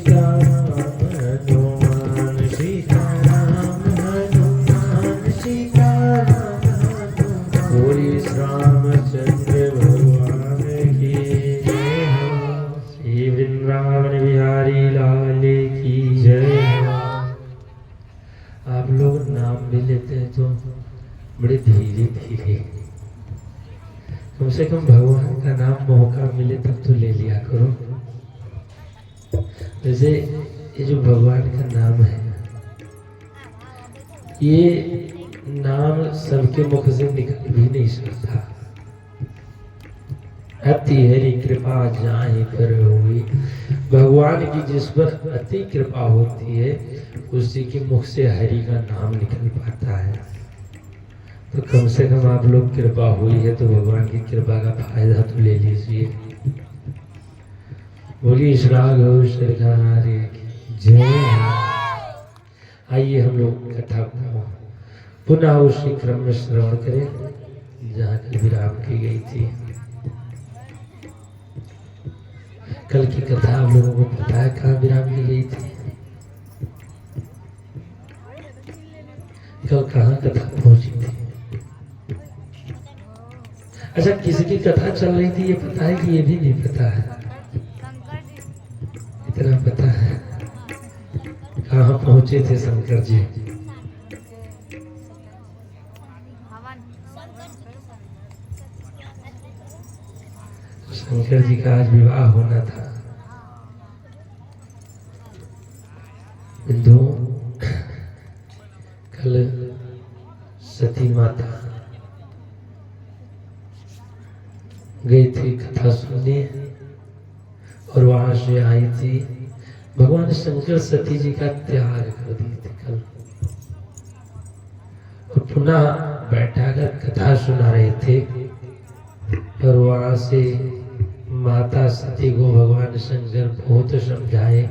सीताराम हनुमान सीताराम हनुमान सीताराम हनुमान। बोली रामचंद्र भगवान की जय हो। श्री वृंदावन बिहारी लाल की जय हो। आप लोग नाम भी लेते हैं तो बड़े धीरे धीरे, कम से कम भगवान का नाम मौका मिले तब तो ले लिया करो। वैसे ये जो भगवान का नाम है, ये नाम सबके मुख से निकल भी नहीं सकता। अति हरि कृपा जाहि पर हुई। भगवान की जिस पर अति कृपा होती है उसी के मुख से हरि का नाम निकल पाता है। तो कम से कम आप लोग कृपा हुई है तो भगवान की कृपा का फायदा तो ले लीजिए। बोलिए श्रागो सरकार की जय। आइए हम लोग कथा को पुनः उसी क्रम में श्रवण करें जहाँ कल विराम की गई थी। कल की कथा आप लोगों को पता है कहाँ विराम की गई थी? कल कहाँ कथा पहुंची थी? अच्छा, किसकी कथा चल रही थी ये पता है कि ये भी नहीं पता है? इतना पता है कहाँ पहुंचे थे शंकर जी? शंकर जी का आज विवाह होना था। बिंदु कल सती माता गई थी कथा सुनने और वहां से आई थी। भगवान शंकर सती जी का त्याग कर दी थी कल, और पुनः बैठाकर कथा सुना रहे थे। और वहां से माता सती को भगवान शंकर बहुत समझाए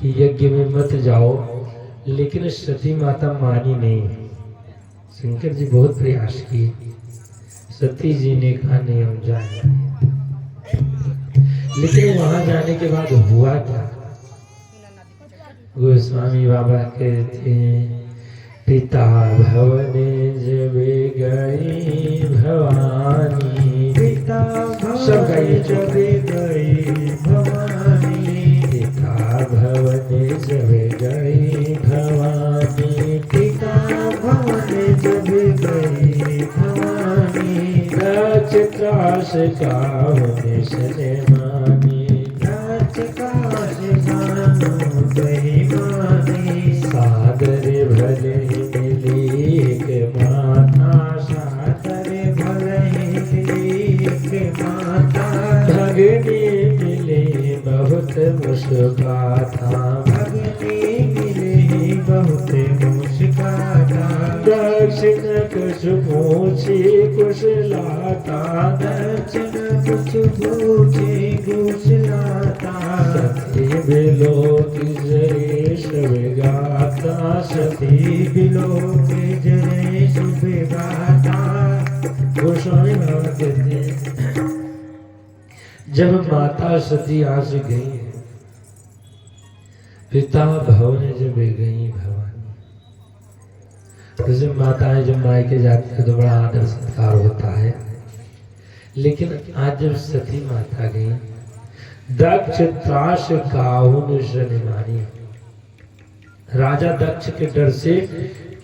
कि यज्ञ में मत जाओ, लेकिन सती माता मानी नहीं। शंकर जी बहुत प्रयास किए, सती जी ने कहा नहीं हम जाएंगे। लेकिन वहां जाने के बाद हुआ क्या? गोस्वामी बाबा कहते हैं पिता भवने जब गई भवानी। पिता भवने जब गई भवानी। पिता भवने जब गई भवानी। पिता भवने जब गई भवानी। रच काश कावने सने मानी। रच काश कानो बेईमानी। सादर भले मिली एक माता। सादर भले मिली एक माता। भगनी मिली बहुत मुस्काता। भगनी मिली बहुत मुस्काता। दक्षिण कुछ पूछी कुछ लाता। दक्षिण कुछ पूछी कुछ लाता। सती बिलो की जय सब गाता। सती बिलो की जय सब गाता। गोस्वामी बाबा कहते हैं जब माता सती यहाँ से गई, पिता भवन जब गई भवानी। जैसे माताएं जब मायके जाती है तो बड़ा आदर सत्कार होता है, लेकिन आज जब सती माता गई, दक्ष त्रास काहुन शनिमानी। राजा दक्ष के डर से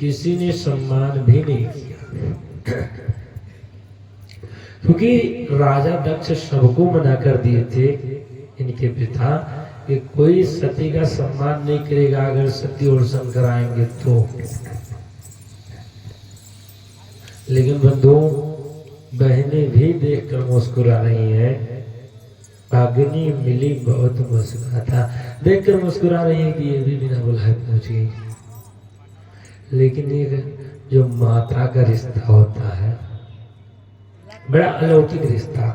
किसी ने सम्मान भी नहीं किया, क्योंकि राजा दक्ष सबको मना कर दिए थे इनके पिता कि कोई सती का सम्मान नहीं करेगा अगर सती और शंकर आएंगे तो। लेकिन बंधुओं, बहनें भी देखकर मुस्कुरा रही हैं। अग्नि मिली बहुत मुस्कुराता, देखकर मुस्कुरा रही है कि ये भी बिना बुलाए पहुंच गई। लेकिन ये जो माता का रिश्ता होता है बड़ा अलौकिक रिश्ता।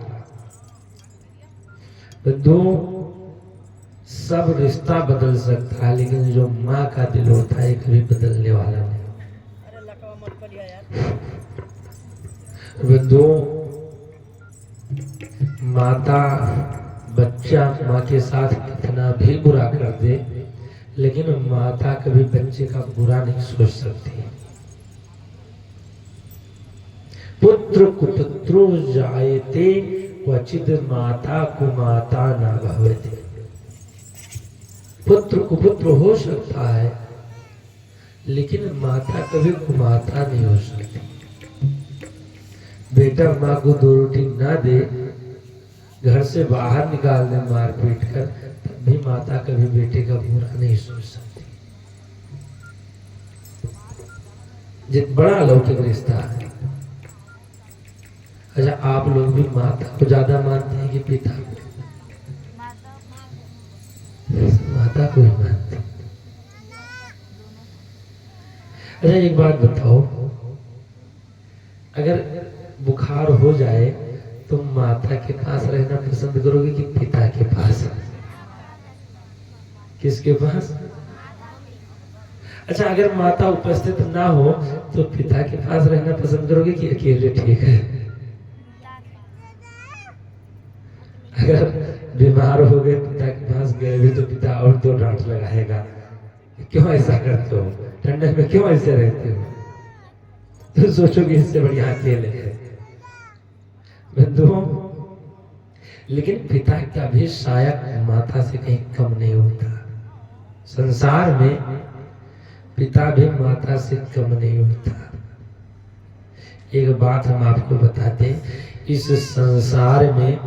बंधुओं, सब रिश्ता बदल सकता है, लेकिन जो माँ का दिल होता है कभी बदलने वाला नहीं। बंधुओं, माता बच्चा माँ के साथ कितना भी बुरा कर दे, लेकिन माता कभी बच्चे का बुरा नहीं सोच सकती। पुत्र कुपुत्रो जायते क्वचित माता कुमाता न भवति। पुत्र कुपुत्र हो सकता है, लेकिन माता कभी कुमाता नहीं हो सकती। बेटा माँ को 2 रोटी ना दे, घर से बाहर निकाल दे मार पीट कर, तब भी माता कभी बेटे का बुरा नहीं सोच सकती। जित बड़ा अलौकिक रिश्ता है। अच्छा, आप लोग भी माता को ज्यादा मानते हैं कि पिता को? माता को ही मानते। अच्छा, एक बात बताओ, अगर बुखार हो जाए तो माता के पास रहना पसंद करोगे कि पिता के पास? किसके पास? अच्छा, अगर माता उपस्थित ना हो तो पिता के पास रहना पसंद करोगे कि अकेले ठीक है? अगर बीमार हो गए, पिता के पास गए भी तो पिता और 2 डांट लगाएगा, क्यों ऐसा करते हो, ठंडे में क्यों ऐसे रहते हो? तो सोचोगे इससे बढ़िया अकेले है। बंधुओं, लेकिन पिता का भी शायद माता से कहीं कम नहीं होता। संसार में पिता भी माता से कम नहीं होता। एक बात हम आपको बताते हैं, इस संसार में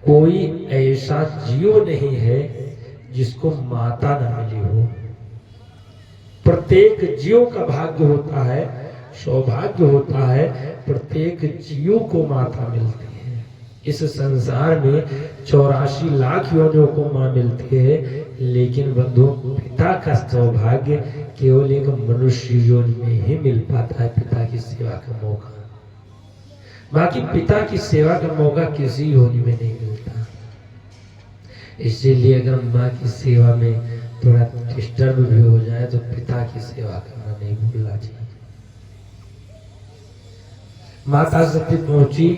कोई ऐसा जीव नहीं है जिसको माता न मिली हो। प्रत्येक जीव का भाग्य होता है, सौभाग्य होता है, प्रत्येक जीव को माता मिलती है। इस संसार में 84 लाख योनियों को मां मिलती है, लेकिन बंधु पिता का सौभाग्य केवल एक मनुष्य योनि में ही मिल पाता है, पिता की सेवा का मौका। बाकी पिता की सेवा का मौका किसी योनि में नहीं मिलता। इसीलिए अगर माँ की सेवा में थोड़ा डिस्टर्ब भी हो जाए तो पिता की सेवा करना नहीं भूलना चाहिए। माता सती पहुंची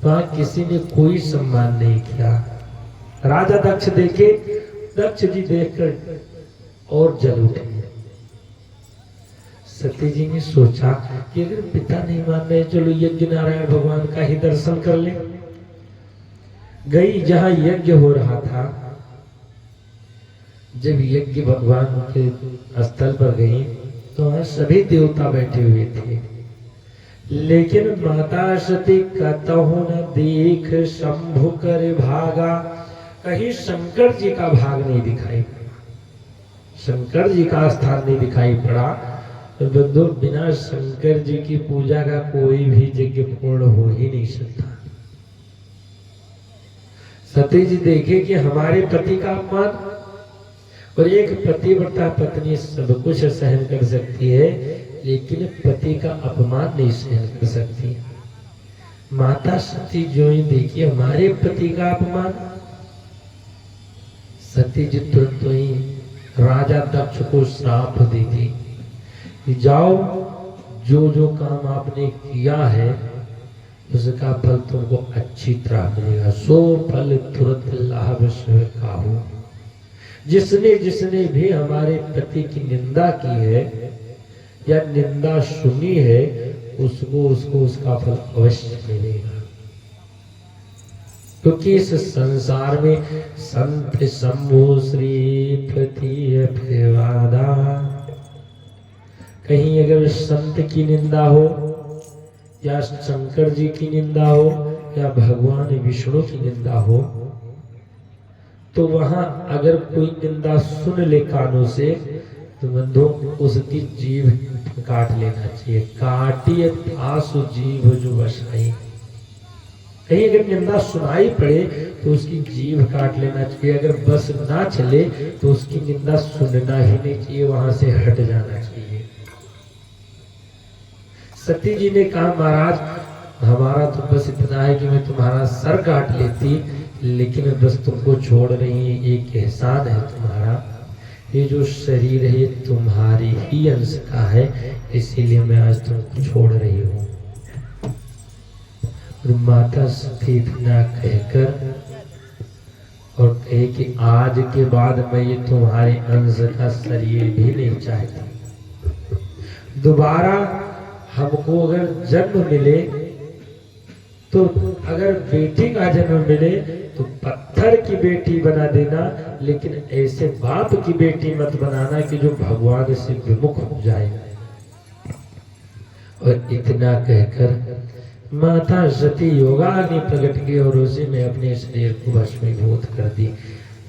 तो किसी ने कोई सम्मान नहीं किया। राजा दक्ष देखे, दक्ष जी देखकर और जल उठे। सती जी ने सोचा कि अगर पिता नहीं मान रहे, चलो यज्ञ नारायण भगवान का ही दर्शन कर ले। गई जहां यज्ञ हो रहा था। जब यज्ञ भगवान के स्थल पर गई तो वहां सभी देवता बैठे हुए थे, लेकिन माता सती कतहु न देख शंभु कर भागा। कहीं शंकर जी का भाग नहीं दिखाई पड़ा, शंकर जी का स्थान नहीं दिखाई पड़ा। तो बंधु, बिना शंकर जी की पूजा का कोई भी यज्ञ पूर्ण हो ही नहीं सकता। सती जी देखे कि हमारे पति का अपमान, और एक पतिव्रता पत्नी सब कुछ सहन कर सकती है, लेकिन पति का अपमान नहीं सहन कर सकती। माता सती जो ही देखी हमारे पति का अपमान, सती जी तुरंत ही राजा दक्ष को श्राप दी थी कि जाओ, जो जो काम आपने किया है उसका फल तुमको अच्छी तरह मिलेगा। सो फल तुरंत लाभ स्वीकारो। जिसने जिसने भी हमारे पति की निंदा की है या निंदा सुनी है, उसको उसका फल अवश्य मिलेगा। क्योंकि इस संसार में संत शंभु श्रीपति अभिवादा, कहीं अगर संत की निंदा हो या शंकर जी की निंदा हो या भगवान विष्णु की निंदा हो, तो वहां अगर कोई निंदा सुन ले कानों से, तो बंधु उसकी जीभ काट लेना चाहिए। काटिए आसु जीभ जो बसाई। कहीं अगर निंदा सुनाई पड़े तो उसकी जीभ काट लेना चाहिए। अगर बस ना चले तो उसकी निंदा सुनना ही नहीं चाहिए, वहां से हट जाना चाहिए। सती जी ने कहा, महाराज हमारा तो बस इतना है कि मैं तुम्हारा सर काट लेती, लेकिन बस तुमको छोड़ रही है, एक एहसान है तुम्हारा। ये जो शरीर है तुम्हारी ही अंश का है, इसीलिए मैं आज तुमको छोड़ रही हूँ। और माता सती इतना कहकर और कहे कि आज के बाद मैं ये तुम्हारे अंश का शरीर भी नहीं चाहती। दोबारा हमको अगर जन्म मिले तो अगर बेटी का जन्म मिले तो पत्थर की बेटी बना देना, लेकिन ऐसे बाप की बेटी मत बनाना कि जो भगवान से विमुख हो जाए। और इतना कहकर माता सती योगाग्नि प्रकट की और उसी में अपने शरीर को भस्मीभूत कर दी।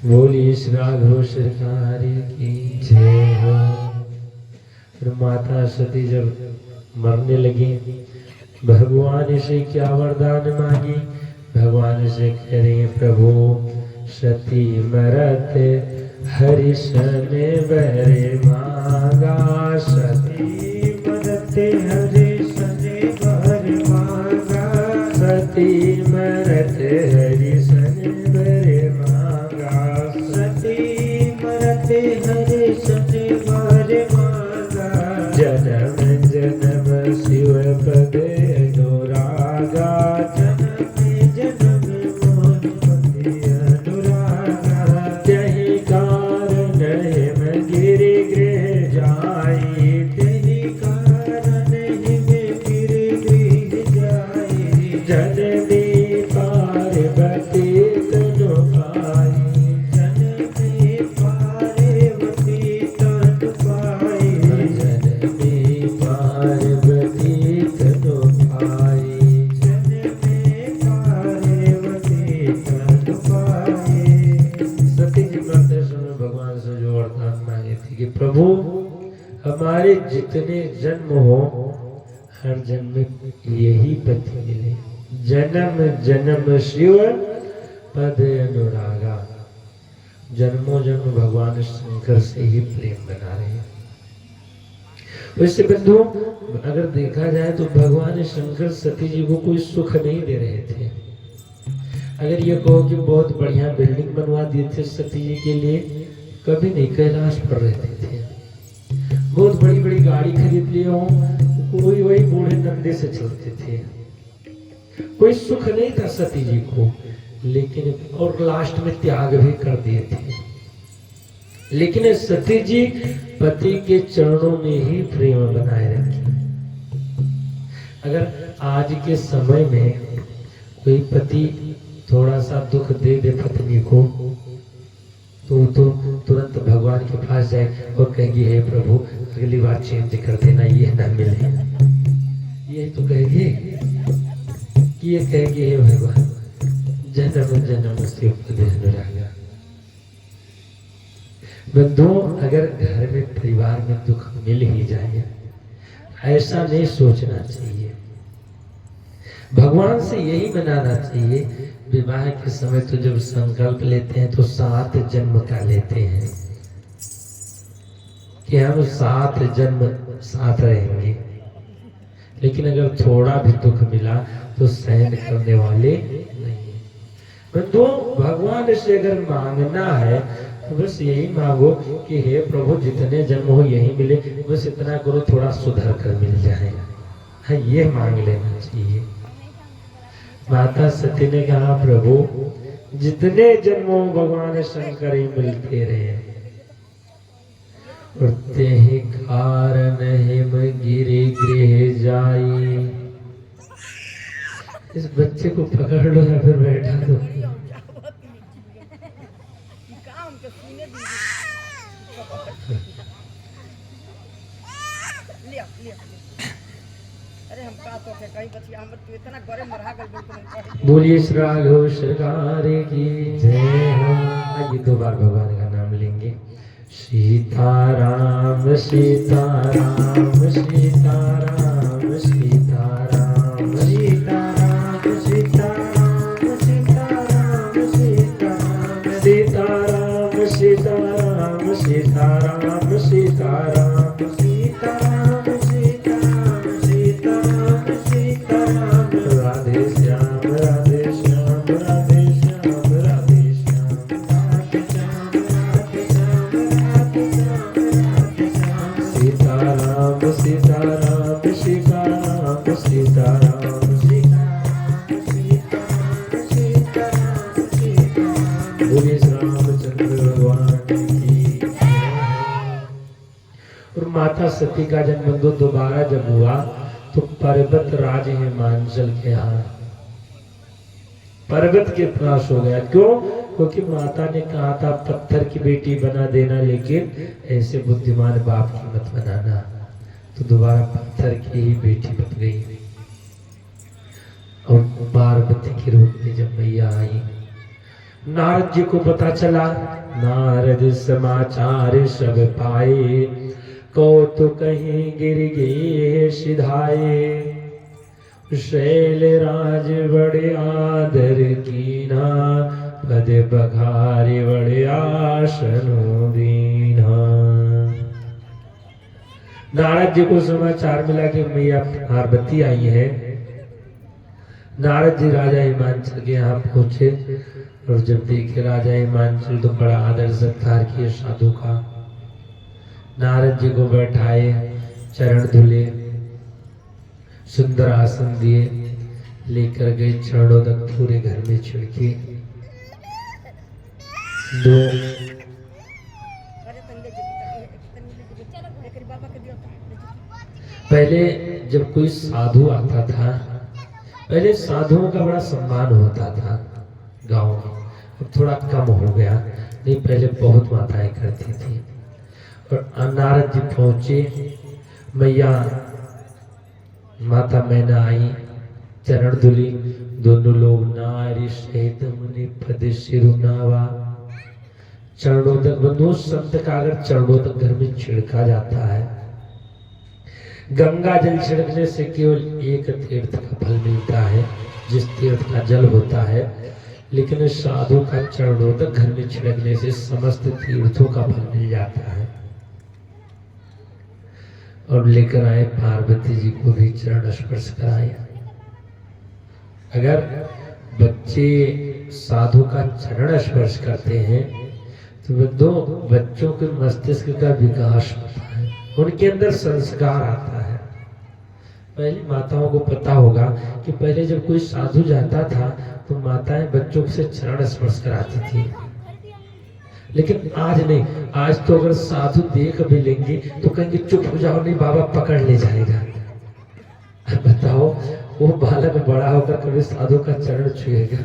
बोलिए श्री राघव सरकार की जय हो। और माता सती जब मरने लगी, भगवान से क्या वरदान मांगी? भगवान से कह रही प्रभु सती मरत हरि सन बहरे मांगा, सती मरत हरि सन बहरे मांगा, सती मरत हरि सन बहरे मांगा, सती मरत हरि सन बहरे मांगा, जन्म जन्म शिव पद अनुरागा, जन्म जन्म मोहन पति अनुरागा, यही कारण हिम गिरि गृह जाई, तेहि कारण हिम गिरि गृह जाई, जननी पार्वती तनु पाई, जननी पार्वती तनु पाई, जननी पार्वती तनु पाई, जननी पार्वती तनु पाई। सती जी मरते समय भगवान से जो वरदान मांगे थे कि प्रभु हमारे जितने जन्म हो हर जन्म में यही पति मिले, जन्म जन्म शिव पद अनुरागा। जन्मों जन्म भगवान शंकर से ही प्रेम बना रहे हैं। वैसे बंधु अगर देखा जाए तो भगवान शंकर सती जी को कोई सुख नहीं दे रहे थे। अगर ये कहो कि बहुत बढ़िया बिल्डिंग बनवा दिए थे सती जी के लिए, कभी नहीं, कैलाश पर रहते थे। बहुत बड़ी बड़ी गाड़ी खरीद लिए हो, कोई वही बूढ़े नंदे से चलते थे। कोई सुख नहीं था सती जी को, लेकिन और लास्ट में त्याग भी कर दिए थे। लेकिन सती जी पति के चरणों में ही प्रेम बनाए रखी। अगर आज के समय में कोई पति थोड़ा सा दुख दे दे पत्नी को तो तुरंत भगवान के पास जाए और कहेगी हे प्रभु अगली बार चेंज कर देना, ये ना मिले। यही तो कहेगी कि ये कहेगी हे भगवान जन्म जन्म से अनुरागा। बंधु अगर घर में परिवार में दुख मिल ही जाए, ऐसा नहीं सोचना चाहिए। भगवान से यही मनाना चाहिए। विवाह के समय तो जब संकल्प लेते हैं तो 7 जन्म का लेते हैं कि हम 7 जन्म साथ रहेंगे। लेकिन अगर थोड़ा भी दुख मिला तो सहन करने वाले नहीं। बंधु भगवान से अगर मांगना है तो बस यही मांगो कि हे प्रभु जितने जन्म हो यही मिले, बस इतना करो थोड़ा सुधर कर मिल जाए। हाँ ये मांग लेना चाहिए। माता सती ने कहा प्रभु जितने जन्मों भगवान शंकर ही मिलते रहे, और तेहि कारण हिम गिरि गृह जाई। इस बच्चे को पकड़ लो या फिर बैठा दो। बोलिए श्री राघव सरकार की जय हो। आइए 2 बार भगवान का नाम लेंगे। सीताराम सीताराम सीताराम सीताराम सीताराम सीताराम सीताराम सीताराम सीताराम सीताराम सीताराम सीताराम सीताराम सीताराम सीताराम सीताराम राधे श्याम राधे श्याम राधे श्याम राधे श्याम राधे श्याम राधे श्याम राधे श्याम राधे श्याम सीताराम सीताराम सीताराम सीताराम सती का जन्म दोबारा जब हुआ तो पर्वत राज हिमांचल के यहाँ पर्वत के पास हो गया। क्यों? क्योंकि माता ने कहा था पत्थर की बेटी बना देना, लेकिन ऐसे बुद्धिमान बाप की मत बनाना। तो दोबारा पत्थर की ही बेटी बन गई। और पार्वती के रूप में जब मैया आई, नारद जी को पता चला। नारद समाचार सब पाए, कौतुक कहीं गिर गए सिधाए। शैल राज बड़े आदर कीना, पद बघारे बड़े आसन दीना। नारद जी को समाचार मिला कि मैया पार्वती आई है। नारद जी राजा हिमांचल के यहाँ पहुंचे और जब देखे राजा हिमांचल तो बड़ा आदर सत्कार किए साधु का। नारद जी को बैठाए, चरण धुले, सुंदर आसन दिए, लेकर गए चरणों तक पूरे घर में छिड़के। पहले जब कोई साधु आता था, पहले साधुओं का बड़ा सम्मान होता था गांव में, अब थोड़ा कम हो गया, नहीं पहले बहुत माताएं करती थी। और नारद जी पहुंचे, मैया माता मैना आई, चरण धुली, दोनों लोग नारी सहित मुनि पद सिरुनावा। चरणों तक बंधु, संत का अगर चरणों तक घर में छिड़का जाता है, गंगा जल छिड़कने से केवल एक तीर्थ का फल मिलता है, जिस तीर्थ का जल होता है, लेकिन साधु का चरणों तक घर में छिड़कने से समस्त तीर्थों का फल मिल जाता है। और लेकर आए पार्वती जी को भी चरण स्पर्श कराया। अगर बच्चे साधु का चरण स्पर्श करते हैं तो दो बच्चों के मस्तिष्क का विकास होता है, उनके अंदर संस्कार आता है। पहले माताओं को पता होगा कि पहले जब कोई साधु जाता था तो माताएं बच्चों से चरण स्पर्श कराती थी, लेकिन आज नहीं। आज तो अगर साधु देख भी लेंगे तो कहेंगे चुप हो जाओ, नहीं बाबा पकड़ ले जाएगा। बताओ, वो बालक बड़ा होकर कभी साधु का चरण छुएगा?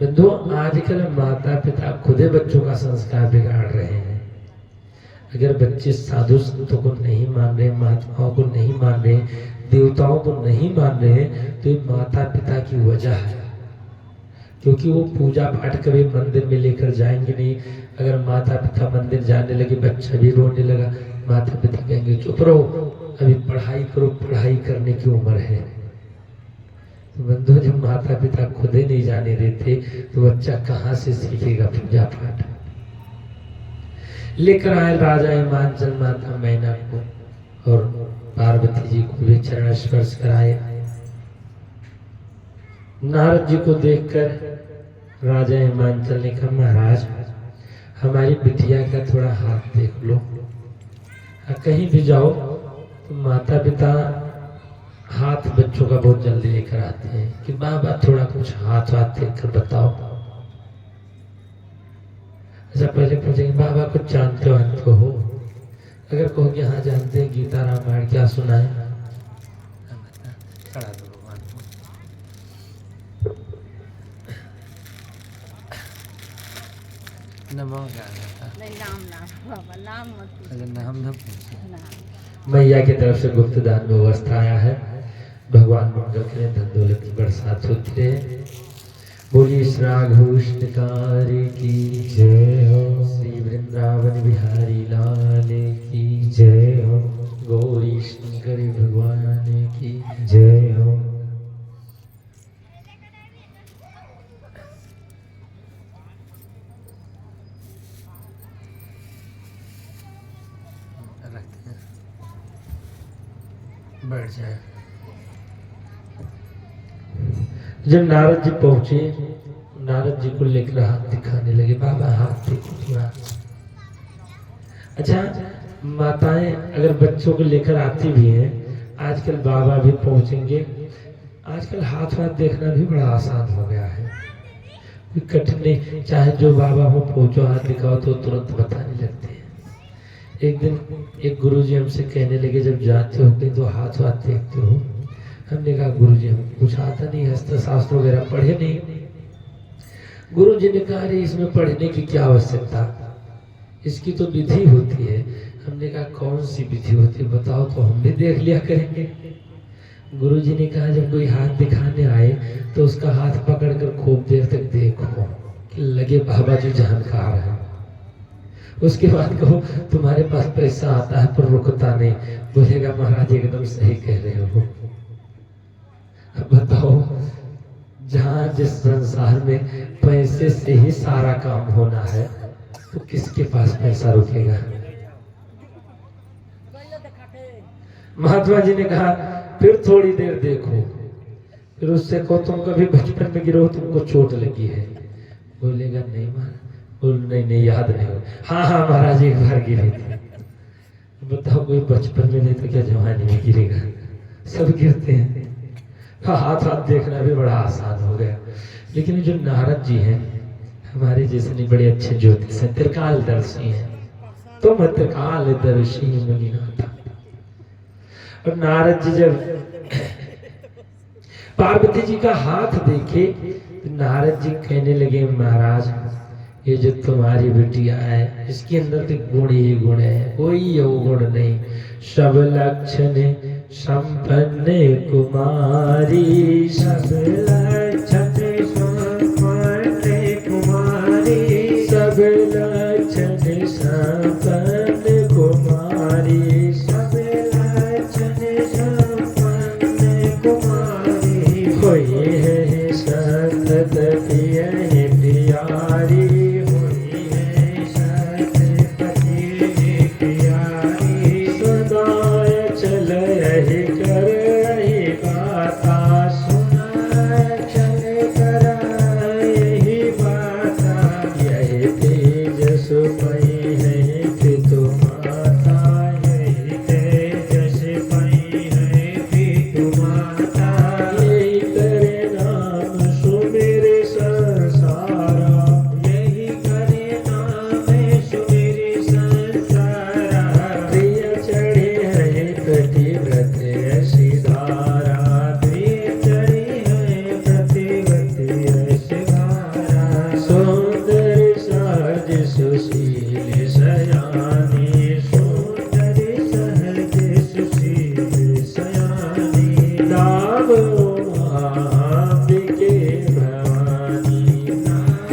बंधु, आजकल माता पिता खुदे बच्चों का संस्कार बिगाड़ रहे हैं। अगर बच्चे साधु संतों को नहीं मान रहे, महात्माओं को नहीं मान रहे, देवताओं को नहीं मान रहे, तो ये माता पिता की वजह है। क्योंकि वो पूजा पाठ कभी मंदिर में लेकर जाएंगे नहीं। अगर माता पिता मंदिर जाने लगे, बच्चा भी रोने लगा, माता पिता कहेंगे चुप रहो, अभी पढ़ाई करो, पढ़ाई करने की उम्र है। तो बंधु, जब माता पिता खुद ही नहीं जाने देते तो बच्चा कहाँ से सीखेगा पूजा पाठ? लेकर आए राजा हिमांचल माता मैना को और पार्वती जी को भी चरण स्पर्श कराए। नारद जी को देखकर राजा हिमांचल ने कहा, महाराज हमारी बिटिया का थोड़ा हाथ देख लो। कहीं भी जाओ तो माता पिता हाथ बच्चों का बहुत जल्दी लेकर आते हैं कि बाबा थोड़ा कुछ हाथ देख कर बताओ। अच्छा, पहले पूछेंगे बाबा कुछ जानते हो अंत हो? अगर कहोगे हाँ जानते हैं, गीता रामायण क्या सुना है? मैया की तरफ से गुप्त दान व्यवस्था आया है। भगवान मंगल के धन दौलत की बरसात होती है। बोलिए श्री राघव कारी की जय हो, श्री वृंदावन बिहारी लाल की जय हो, गौरी शंकर भगवान की जय हो। बैठ जाए। जब नारद जी पहुंचे, नारद जी को लेकर हाथ दिखाने लगे, बाबा हाथ देखो थोड़ा। अच्छा, माताएं अगर बच्चों को लेकर आती भी हैं, आजकल बाबा भी पहुंचेंगे। आजकल हाथ देखना भी बड़ा आसान हो गया है, कोई कठिन नहीं। चाहे जो बाबा हो पहुंचो, हाथ दिखाओ तो तुरंत बताने लगते हैं। एक दिन एक गुरुजी हमसे कहने लगे, जब जाते हो कहीं तो हाथ वाथ देखते हो। हमने कहा गुरुजी हम कुछ आता नहीं, हस्त शास्त्र वगैरह पढ़े नहीं। गुरुजी ने कहा अरे इसमें पढ़ने की क्या आवश्यकता, इसकी तो विधि होती है। हमने कहा कौन सी विधि होती है बताओ तो हम भी देख लिया करेंगे। गुरुजी ने कहा जब कोई हाथ दिखाने आए तो उसका हाथ पकड़कर खूब देर तक देखो कि लगे बाबा जी जानकार है। उसके बाद कहो तुम्हारे पास पैसा आता है पर रुकता नहीं, बोलेगा महाराज एकदम सही कह रहे हो। अब बताओ जहाँ जिस संसार में पैसे से ही सारा काम होना है तो किसके पास पैसा रुकेगा। महात्मा जी ने कहा फिर थोड़ी देर देखो, फिर उससे कहो तुम कभी बचपन में गिरो तुमको चोट लगी है। बोलेगा नहीं महाराज, बोल नहीं याद नहीं हो। हाँ महाराज एक बार गिरे थे। बताओ कोई बचपन में नहीं तो क्या जवानी में गिरेगा, सब गिरते हैं। हाथ देखना भी बड़ा आसान हो गया। लेकिन जो नारद जी हैं हमारे जैसे नहीं बड़े अच्छे ज्योतिष हैं, त्रिकालदर्शी हैं। तो मत त्रिकालदर्शी मुनिनाथ। और नारद जी जब पार्वती जी का हाथ देखे तो नारद जी कहने लगे महाराज ये जो तुम्हारी बिटिया है इसके अंदर तो गुण ही गुण है, कोई अवगुण नहीं। सब लक्षण संपन्न कुमारी, सब लक्षण संपन्न कुमारी, सब लक्षण संपन्न कुमारी, सब लक्षण संपन्न कुमारी। होई है सतत प्रिय प्यारी, होई है सतत प्रिय प्यारी। सदा चल रही कर रही बाता, सुना चल कर यही बाता। यही तेजस पई है पितु माता, यही तेजस पई है पितु माता। यही करे नाम सुमेरे संसारा, यही करे नाम सुमेरे संसारा। प्रिय चढ़े है प्रतिव्रत ऐसी धारा, प्रिय चढ़े है प्रतिव्रत ऐसी धारा। सुंदर सहज सुशील सयानी, सुंदर सहज सुशील सयानी। नाम उमांबिके भवानी, नाम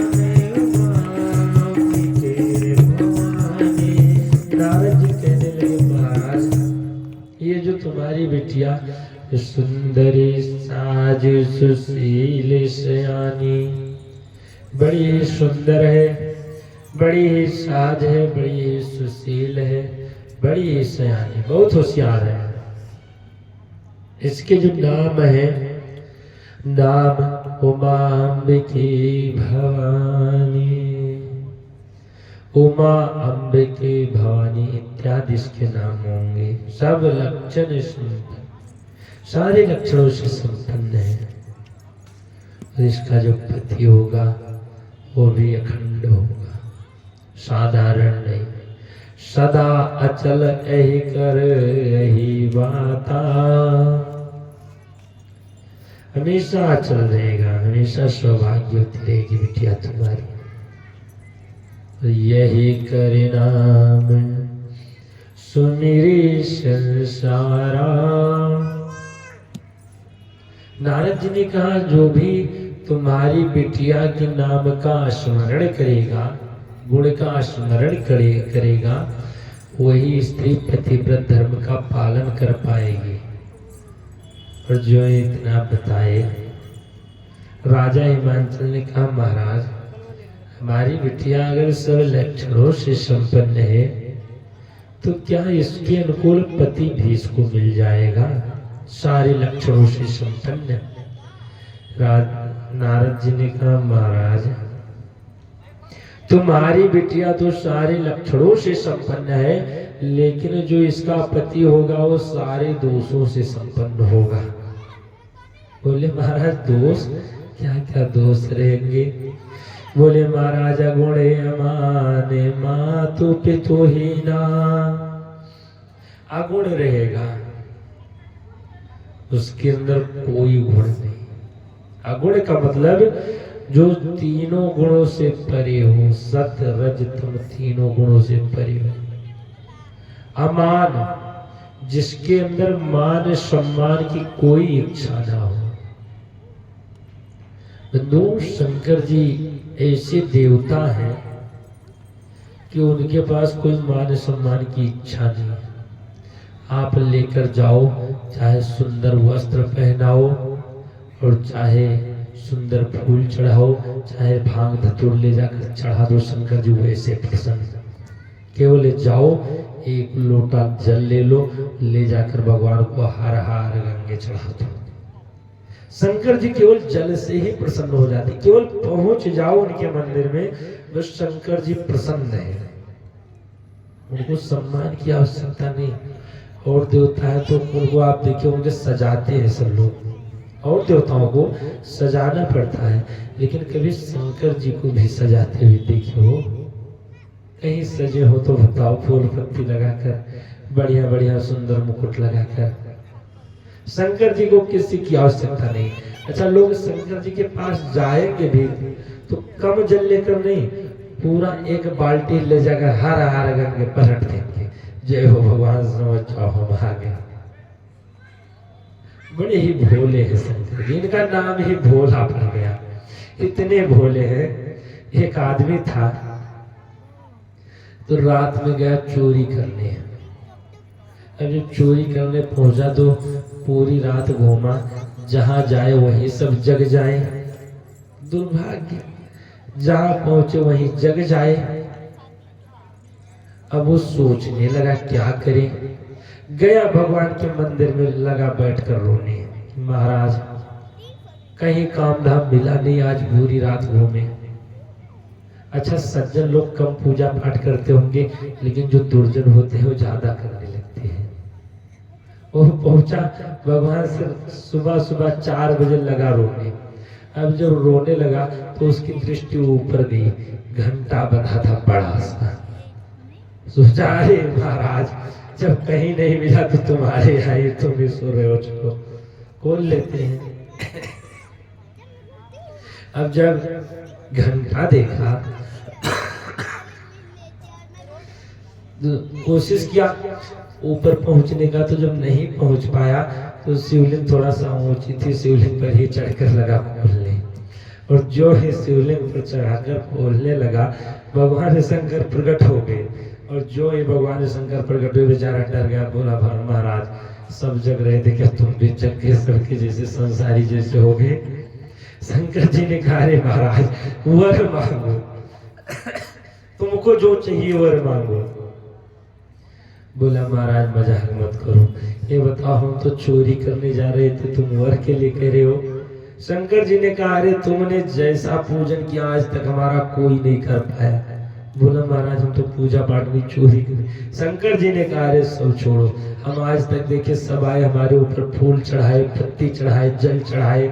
उमांबिके भवानी। नारद जी कहने लगे महाराज ये जो तुम्हारी बिटिया सुंदरी साज सुशील सयानी, बड़ी सुंदर है, बड़ी साज है, बड़ी सुशील है, बड़ी सयानी, बहुत होशियार है। इसके जो नाम है नाम उमांबिके भवानी, उमा अंबिके भवानी इत्यादि इसके नाम होंगे। सब लक्षण संपन्न, सारे लक्षणों से संपन्न है। और इसका जो पति होगा वो भी अखंड होगा, साधारण नहीं। सदा अचल यही कर यही बाता, हमेशा अचल रहेगा, हमेशा सौभाग्यवती रहेगी बिटिया तुम्हारी। यही करे नाम सुमिरी संसारा। नारद जी ने कहा जो भी तुम्हारी बिटिया के नाम का स्मरण करेगा, गुण का स्मरण करेगा, वही स्त्री पतिव्रत धर्म का पालन कर पाएगी। और जो इतना बताए, राजा हिमांचल ने कहा महाराज हमारी बिटिया अगर सब लक्षणों से संपन्न है तो क्या इसके अनुकूल पति भी इसको मिल जाएगा, सारे लक्षणों से संपन्न। नारद जी ने कहा महाराज तुम्हारी बिटिया तो सारे लक्षणों से संपन्न है, लेकिन जो इसका पति होगा वो सारे दोषों से संपन्न होगा। बोले महाराज दोष क्या क्या दोष रहेंगे। बोले महाराजा गुणे अमाने मातु पितु हीना। अगुण रहेगा, उसके अंदर कोई गुण नहीं। अगुण का मतलब जो तीनों गुणों से परे हो, सत रज तम तीनों गुणों से परे हो। अमान, जिसके अंदर मान सम्मान की कोई इच्छा ना हो। बंधु, शंकर जी ऐसे देवता हैं कि उनके पास कोई मान सम्मान की इच्छा नहीं है। आप लेकर जाओ, चाहे सुंदर वस्त्र पहनाओ और चाहे सुंदर फूल चढ़ाओ, चाहे भांग धतूर ले जाकर चढ़ा दो, शंकर जी वैसे प्रसन्न। केवल जाओ, एक लोटा जल ले लो, ले जाकर भगवान को हर हर गंगे चढ़ा दो। शंकर जी केवल जल से ही प्रसन्न हो जाते। केवल पहुंच जाओ उनके मंदिर में, बस शंकर जी प्रसन्न है। उनको सम्मान की आवश्यकता नहीं। और देवता है तो उनको आप देखिए, उनके सजाते हैं सब लोग, और देवताओं को सजाना पड़ता है, लेकिन कभी शंकर जी को भी सजाते हुए देखिए हो? कहीं सजे हो तो बताओ, फूल पत्ती लगाकर, बढ़िया बढ़िया सुंदर मुकुट लगाकर। शंकर जी को किसी की आवश्यकता नहीं। अच्छा, लोग शंकर जी के पास जाएंगे भी तो कम जल लेकर नहीं, पूरा एक बाल्टी ले जाकर हर हर गंगे पलट देंगे। जय हो भगवान, समझ जाओ हम आ गए। बड़े ही भोले हैं शंकर जी, इनका नाम ही भोला पड़ गया, इतने भोले हैं। एक आदमी था तो रात में गया चोरी करने। अब जब चोरी करने पहुंचा तो पूरी रात घूमा, जहां जाए वहीं सब जग जाए। दुर्भाग्य, जहां पहुंचे वहीं जग जाए। अब वो सोचने लगा क्या करे। गया भगवान के मंदिर में, लगा बैठकर रोने, महाराज कहीं काम धाम मिला नहीं, आज पूरी रात घूमे। अच्छा, सज्जन लोग कम पूजा पाठ करते होंगे, लेकिन जो दुर्जन होते हैं वो ज्यादा करने लगते हैं। वो पहुंचा भगवान से, सुबह सुबह 4 बजे लगा रोने। अब जब रोने लगा तो उसकी दृष्टि ऊपर गई, घंटा बंधा था बड़ा सा। सोचा, अरे महाराज, जब कहीं नहीं मिला तो तुम्हारे यहाँ ही तुम भी सो रहे हो, चलो खोल लेते हैं। अब जब घंटा देखा, कोशिश किया ऊपर पहुंचने का, तो जब नहीं पहुंच पाया तो शिवलिंग थोड़ा सा ऊंची थी, शिवलिंग पर ही चढ़कर लगा खोलने। और जो ही शिवलिंग पर चढ़ाकर खोलने लगा, भगवान शंकर प्रकट हो गए। और जो ही भगवान शंकर प्रकट हुए, बेचारा डर गया, बोला महाराज सब जग रहे थे, क्या तुम भी जग के सबके जैसे संसारी जैसे हो गए? शंकर जी ने कहा, अरे महाराज वर मांगो, तुमको जो चाहिए वर मांगो। बोला, महाराज मजाक मत करो, ये बताओ हम तो चोरी करने जा रहे थे, तुम वर के लिए कह रहे हो? शंकर जी ने कहा, अरे तुमने जैसा पूजन किया आज तक हमारा कोई नहीं कर पाया। बोला, महाराज हम तो पूजा पाठ में चोरी करी। शंकर जी ने कहा, अरे सब छोड़ो, हम आज तक देखे सब आए, हमारे ऊपर फूल चढ़ाए, पत्ती चढ़ाए, जल चढ़ाए,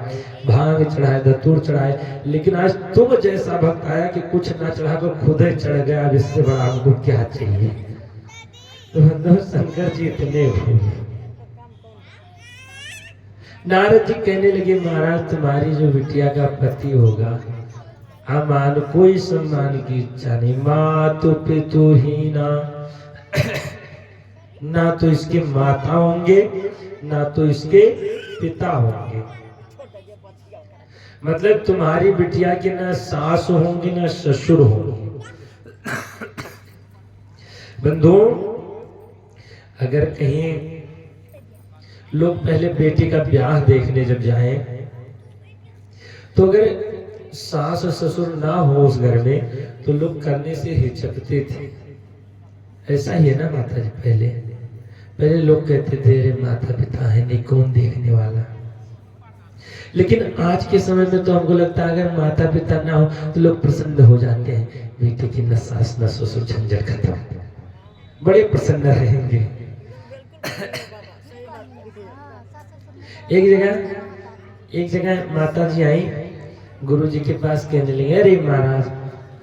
भांग चढ़ाए, धतूर चढ़ाए, लेकिन आज तुम जैसा भक्त आया कि कुछ ना चढ़ा तो खुद ही चढ़ गया। अब इससे बड़ा हमको क्या चाहिए? तो शंकर जी इतने भूले। नारद जी कहने लगे, महाराज तुम्हारी जो बिटिया का पति होगा, अमान कोई सम्मान की इच्छा नहीं, मातु पितु हीना, ना तो इसके माता होंगे ना तो इसके पिता होंगे। मतलब तुम्हारी बिटिया के ना सास होंगे ना ससुर होंगे। बंधुओं, अगर कहीं लोग पहले बेटी का ब्याह देखने जब जाएं, तो अगर सास और ससुर ना हो उस घर में तो लोग करने से हिचकते थे। ऐसा ही है ना माता जी? पहले लोग कहते थे, अरे माता पिता है नहीं, कौन देखने वाला। लेकिन आज के समय में तो हमको लगता है अगर माता पिता ना हो तो लोग प्रसन्न हो जाते हैं, बेटे की न सास न ससुर, झंझट खत्म, बड़े प्रसन्न रहेंगे। एक जगह माता जी आई, गुरु जी के पास कहने लगे, अरे महाराज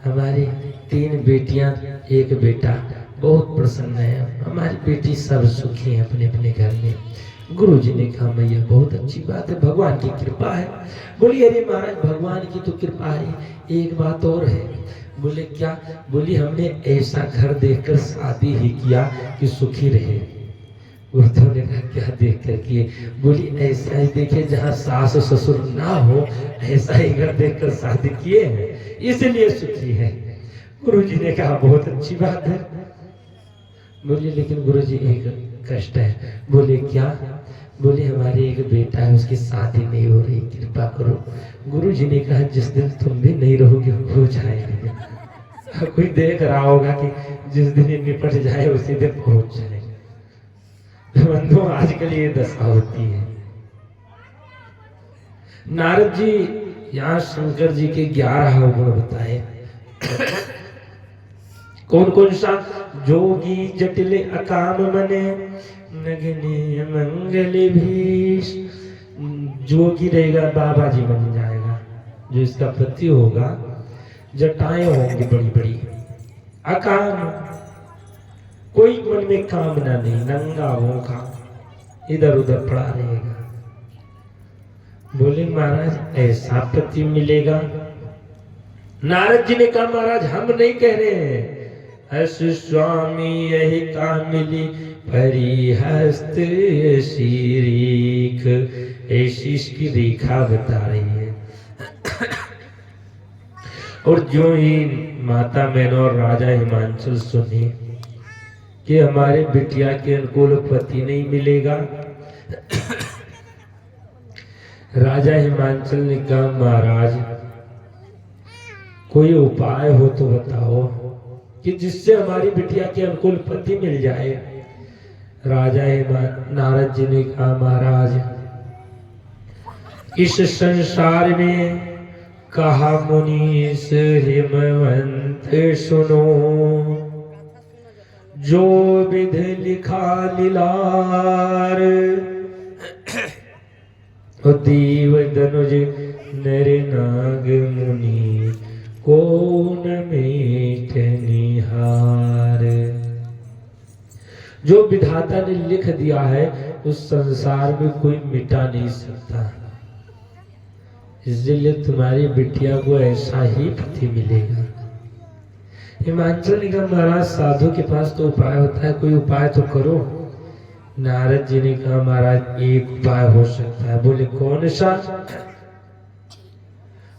हमारी 3 बेटियां 1 बेटा, बहुत प्रसन्न है, हमारी बेटी सब सुखी है अपने अपने घर में। गुरु जी ने कहा मैया बहुत अच्छी बात है, भगवान की कृपा है। बोली अरे महाराज भगवान की तो कृपा है, एक बात और है। बोले क्या? बोली हमने ऐसा घर देखकर शादी ही किया कि सुखी रहे। गुरुदेव ने कहा क्या देख कर किए? बोली ऐसा ही देखे जहाँ सास ससुर ना हो, ऐसा ही घर देखकर शादी किए हैं, इसलिए सुखी है। गुरु जी ने कहा बहुत अच्छी बात है। बोले लेकिन गुरु जी एक कष्ट है। बोले क्या? बोले हमारे एक बेटा है, उसकी शादी नहीं हो रही, कृपा करो। गुरु जी ने कहा जिस दिन तुम भी नहीं रहोगे हो जाएगा। कोई देख रहा होगा कि जिस दिन ये निपट जाए उसी दिन पहुंच जाएगा। बंधु आजकल ये दशा होती है। नारद जी यहाँ शंकर जी के 11 गुण बताए। कौन कौन सा? जोगी जटिल अकाम मने नगने मंगल भीष। जोगी रहेगा बाबा जी बन जाएगा, जो इसका पति होगा जटाएं होंगी बड़ी बड़ी। अकाम, कोई मन में कामना नहीं, नंगा होगा, इधर उधर पड़ा रहेगा। बोले महाराज ऐसा पति मिलेगा? नारद जी ने कहा महाराज हम नहीं कह रहे हैं, हस स्वामी यही कामिली परिहस्त शीरीख, ऐसी इसकी रेखा बता रही है। और जो ही माता मैंने और राजा हिमांचल सुने कि हमारे बिटिया के अनुकूल पति नहीं मिलेगा, राजा हिमांचल ने कहा महाराज कोई उपाय हो तो बताओ कि जिससे हमारी बिटिया के अनुकूल पति मिल जाए। राजा नारद जी ने कहा महाराज इस संसार में कहा मुनीस हिमवंत सुनो, जो विध लिखा लीलार, देव धनुज नर नाग मुनि कौन मीठ निहार। जो विधाता ने लिख दिया है उस संसार में कोई मिटा नहीं सकता। इसलिए तुम्हारी बिटिया को ऐसा ही पति मिलेगा। हिमांचल ने कहा महाराज साधु के पास तो उपाय होता है, कोई उपाय तो करो। नारद जी ने कहा महाराज एक उपाय हो सकता है। बोले कौन सा?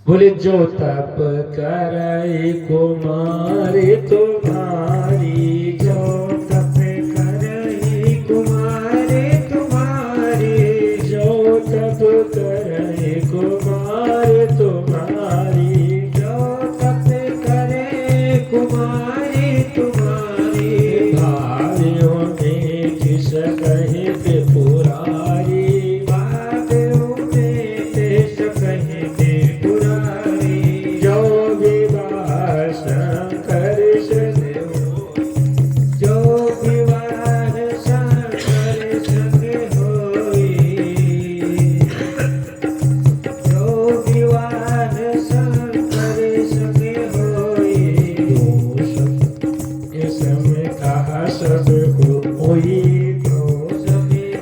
बोले जो तप करे कुमारी तुम्हारी, जो तप करे कुमारी तुम्हारी, जो तप करे कुमारी तुम्हारी, जो तप करे कुमारी तुम्हारी, भारियों में किस कहे पे पुरारी, भारियों में किस कहे पे पुरारी, जो विवाह शंकर संग हो, जो विवाह शंकर संग होई, जो विवाह शंकर संग होई, दोष समय कहा सब को कोई, दोष में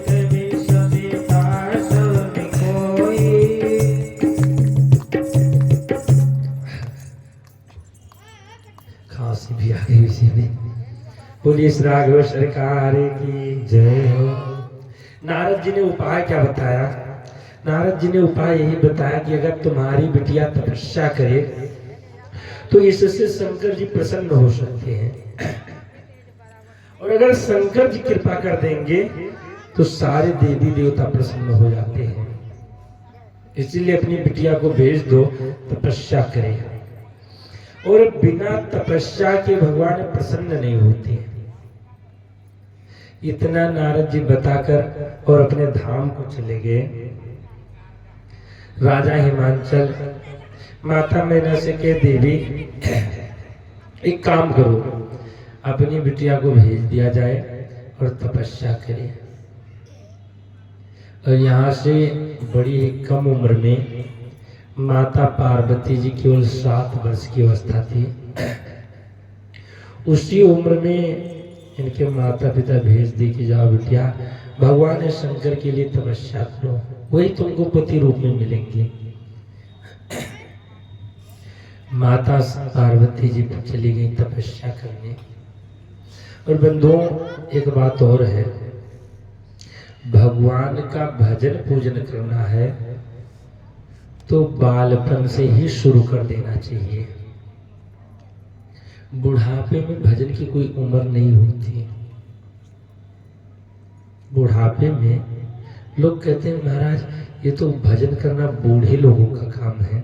सविता सब कोई। खांसी भी आ गई इसी में। बोलिए इस राघव सरकार की जय हो। नारद जी ने उपाय क्या बताया? नारद जी ने उपाय यही बताया कि अगर तुम्हारी बिटिया तपस्या करे तो इससे शंकर जी प्रसन्न हो सकते हैं, और अगर शंकर जी कृपा कर देंगे तो सारे देवी देवता प्रसन्न हो जाते हैं। इसलिए अपनी बिटिया को भेज दो, तपस्या करे। और बिना तपस्या के भगवान प्रसन्न नहीं होते। इतना नारद जी बताकर और अपने धाम को चले गए। राजा हिमांचल माता मैना से कह देवी एक काम करो, अपनी बिटिया को भेज दिया जाए और तपस्या करे। और यहाँ से बड़ी कम उम्र में माता पार्वती जी केवल 7 वर्ष की अवस्था थी। उसी उम्र में इनके माता पिता भेज दी कि जाओ बिटिया भगवान शंकर के लिए तपस्या करो, वही तुमको पति रूप में मिलेंगे। माता पार्वती जी चली गई तपस्या करने। और बंधुओं एक बात और है, भगवान का भजन पूजन करना है तो बालपन से ही शुरू कर देना चाहिए। बुढ़ापे में भजन की कोई उम्र नहीं होती। बुढ़ापे में लोग कहते हैं महाराज ये तो भजन करना बूढ़े लोगों का काम है।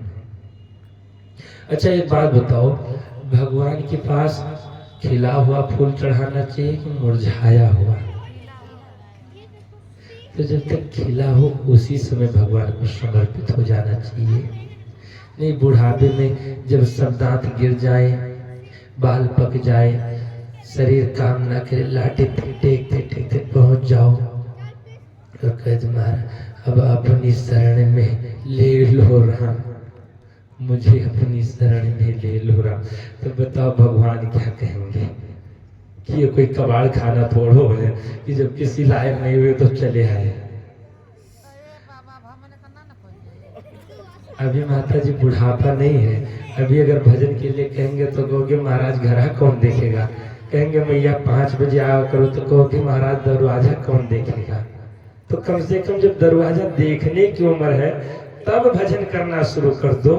अच्छा एक बात बताओ, भगवान के पास खिला हुआ फूल चढ़ाना चाहिए कि मुरझाया हुआ? तो जब तक खिला हो उसी समय भगवान को समर्पित हो जाना चाहिए। नहीं बुढ़ापे में जब सब दांत गिर जाए, बाल पक जाए, शरीर काम ना करे, लाठी टेकते पहुंच जाओ तो कहते महाराज अब अपनी शरण में ले लो राम, मुझे अपनी शरण में ले लो राम। तो बताओ भगवान क्या कहेंगे कि ये कोई कबाड़ खाना थोड़ो है कि जब किसी लायक नहीं हुए तो चले आए। अभी माता जी बुढ़ापा नहीं है, अभी अगर भजन के लिए कहेंगे तो कहोगे महाराज घरा कौन देखेगा, कहेंगे मैया 5 बजे आओ करो तो कहोगे महाराज दरवाजा कौन देखेगा। तो कम से कम जब दरवाजा देखने की उम्र है तब भजन करना शुरू कर दो।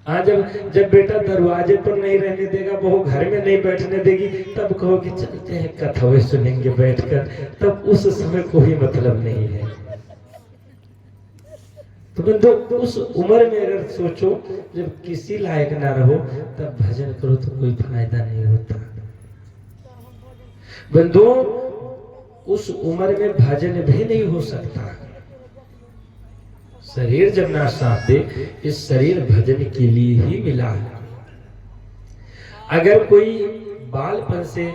हाँ जब बेटा दरवाजे पर नहीं रहने देगा, बहू घर में नहीं बैठने देगी, तब कहोगे चलते हैं कथाएं सुनेंगे बैठकर, तब उस समय कोई मतलब नहीं है। तो बंधु उस उम्र में अगर सोचो जब किसी लायक ना रहो तब भजन करो तो कोई फायदा नहीं होता। बंधु उस उम्र में भजन भी नहीं हो सकता। शरीर जब ना साथ दे, इस शरीर भजन के लिए ही मिला है। अगर कोई बालपन से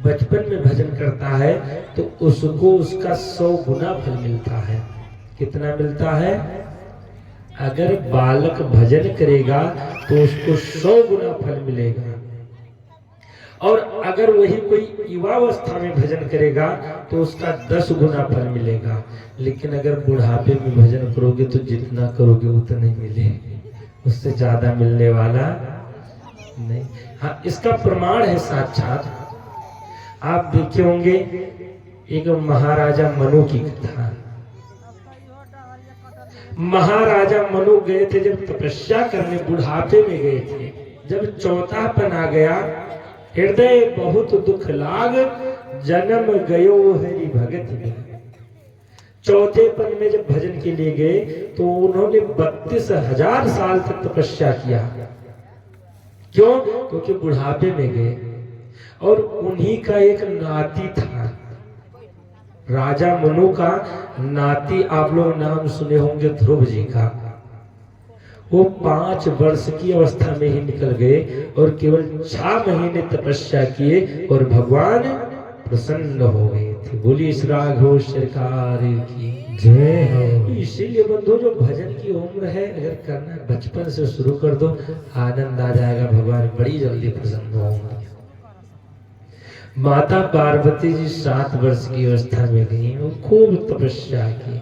बचपन में भजन करता है तो उसको उसका 100 गुना फल मिलता है। कितना मिलता है? अगर बालक भजन करेगा तो उसको 100 गुना फल मिलेगा, और अगर वही कोई युवावस्था में भजन करेगा तो उसका 10 गुना फल मिलेगा। लेकिन अगर बुढ़ापे में भजन करोगे तो जितना करोगे उतना ही मिले, उससे ज्यादा मिलने वाला नहीं। हाँ इसका प्रमाण है साक्षात। आप देखे होंगे एक महाराजा मनु की कथा। महाराजा मनु गए थे जब तपस्या करने, बुढ़ापे में गए थे, जब चौथापन आ गया, हृदय बहुत दुख लाग, जन्म गयो हरि भगत में। चौथेपन में जब भजन के लिए गए तो उन्होंने 32,000 साल तक तपस्या किया। क्यों? क्योंकि बुढ़ापे में गए। और उन्हीं का एक नाती था, राजा मनु का नाती, आप लोग नाम सुने होंगे ध्रुव जी का। वो 5 वर्ष की अवस्था में ही निकल गए और केवल 6 महीने तपस्या किए और भगवान प्रसन्न हो गए थे। बोली इस राघव सरकार की जय हो। इसीलिए बंधु जो भजन की उम्र है अगर करना बचपन से शुरू कर दो, आनंद आ जाएगा, भगवान बड़ी जल्दी प्रसन्न होंगे। माता पार्वती जी 7 वर्ष की अवस्था में गई और खूब तपस्या की,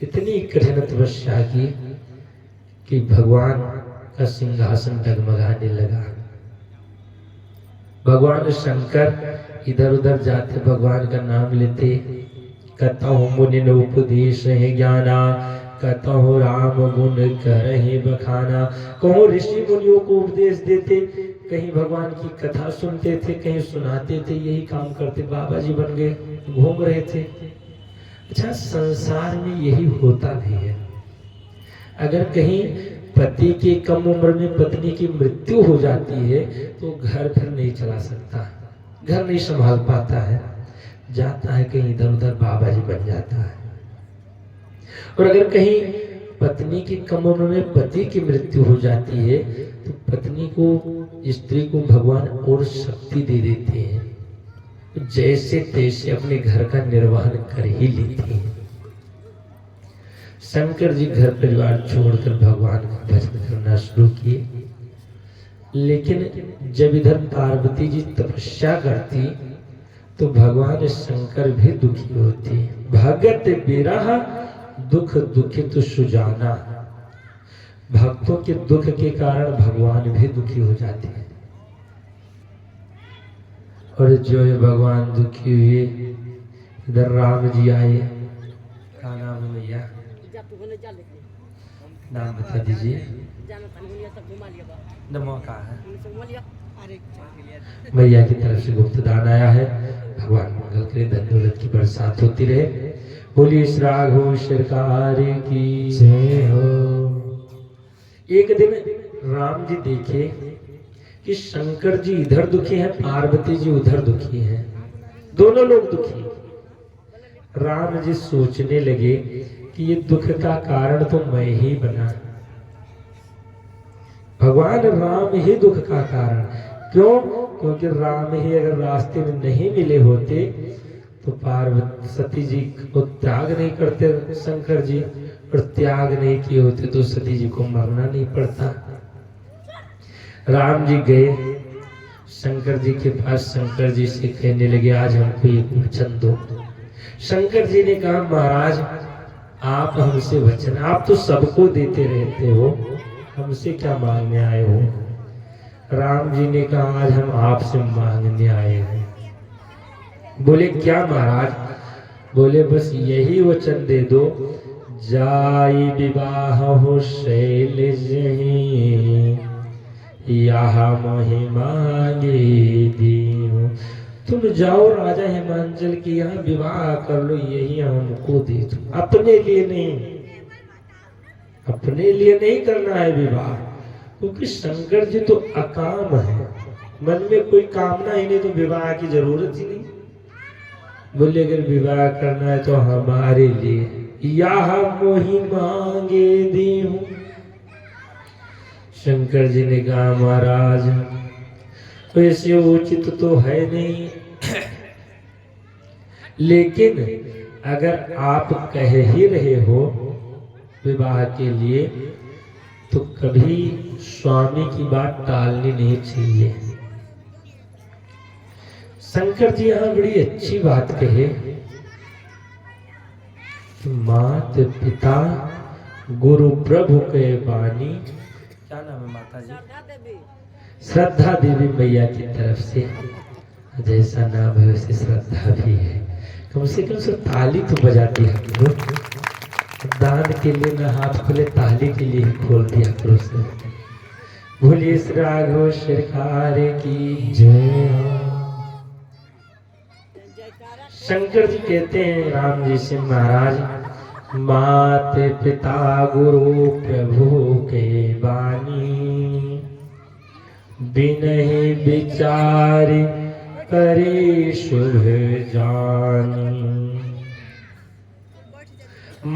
इतनी कठिन तपस्या की कि भगवान का सिंहासन डगमगाने लगा। भगवान शंकर इधर उधर जाते, भगवान का नाम लेते, कतहु मुनि उपदेश है ज्ञाना, कतहु राम गुण करहि बखाना। कहूँ ऋषि मुनियों को उपदेश देते, कहीं भगवान की कथा सुनते थे, कहीं सुनाते थे, यही काम करते, बाबा जी बन गए, घूम रहे थे। अच्छा संसार में यही होता भी है। अगर कहीं पति की कम उम्र में पत्नी की मृत्यु हो जाती है तो घर फिर नहीं चला सकता, घर नहीं संभाल पाता है, जाता है कहीं इधर उधर, बाबा जी बन जाता है। और अगर कहीं पत्नी की कम उम्र में पति की मृत्यु हो जाती है तो पत्नी को, स्त्री को भगवान और शक्ति दे देते हैं, जैसे तैसे अपने घर का निर्वहन कर ही लेती है। शंकर जी घर परिवार छोड़कर भगवान का भजन करना शुरू किए। लेकिन जब इधर पार्वती जी तपस्या करती तो भगवान शंकर भी दुखी होते। भगत बिरह दुख दुखित सुजाना, भक्तों के दुख के कारण भगवान भी दुखी हो जाते हैं। और जो है भगवान दुखी हुए, इधर राम जी आए। क्या नाम है भैया? नाम बता दीजिए। नमो का है भैया की तरफ से गुप्त दान आया है। भगवान मंगल करे, धन दौलत की बरसात होती रहे। बोलिए इस राघव सरकार की जय हो। एक दिन राम जी देखे कि शंकर जी इधर दुखी हैं, पार्वती जी उधर दुखी हैं, दोनों लोग दुखी। राम जी सोचने लगे कि ये दुख का कारण तो मैं ही बना। भगवान राम ही दुख का कारण। क्यों? क्योंकि राम ही अगर रास्ते में नहीं मिले होते तो पार्वती सती जी को त्याग नहीं करते शंकर जी, और त्याग नहीं किए होते तो सती जी को मरना नहीं पड़ता। राम जी गए शंकर जी के पास। शंकर जी से कहने लगे आज हमको एक वचन दो। शंकर जी ने कहा महाराज आप हमसे वचन, आप तो सबको देते रहते हो, हमसे क्या मांगने आए हो? राम जी ने कहा आज हम आपसे मांगने आए हैं। बोले क्या महाराज? बोले बस यही वचन दे दो, जाई विवाह हो शैलज यहाँ मोहि मांगे दीहु। तुम जाओ राजा हिमांचल की यहाँ विवाह कर लो, यही हमको दे दो। अपने लिए नहीं, अपने लिए नहीं करना है विवाह, क्योंकि शंकर जी तो अकाम है, मन में कोई कामना ही नहीं तो विवाह की जरूरत ही नहीं। बोले अगर विवाह करना है तो हमारे लिए यहाँ मोहि मांगे दीहु। शंकर जी ने कहा महाराज वैसे उचित तो है नहीं, लेकिन अगर आप कह ही रहे हो विवाह के लिए तो कभी स्वामी की बात टालनी नहीं चाहिए। शंकर जी यहाँ बड़ी अच्छी बात कहे, मात पिता गुरु प्रभु के बानी। क्या नाम है माता जी? श्रद्धा देवी मैया की तरफ से। जैसा नाम है वैसे श्रद्धा भी है। कम से कम से ताली तो बजाती है लोग। दान के लिए ना हाथ खोले, ताली के लिए खोल दिया करो से। बोलिए श्री राघव सरकार की जय हो। शंकर जी कहते हैं राम जी से महाराज मात पिता गुरु प्रभु के बानी, बिनहि विचार करे शुभ जानी।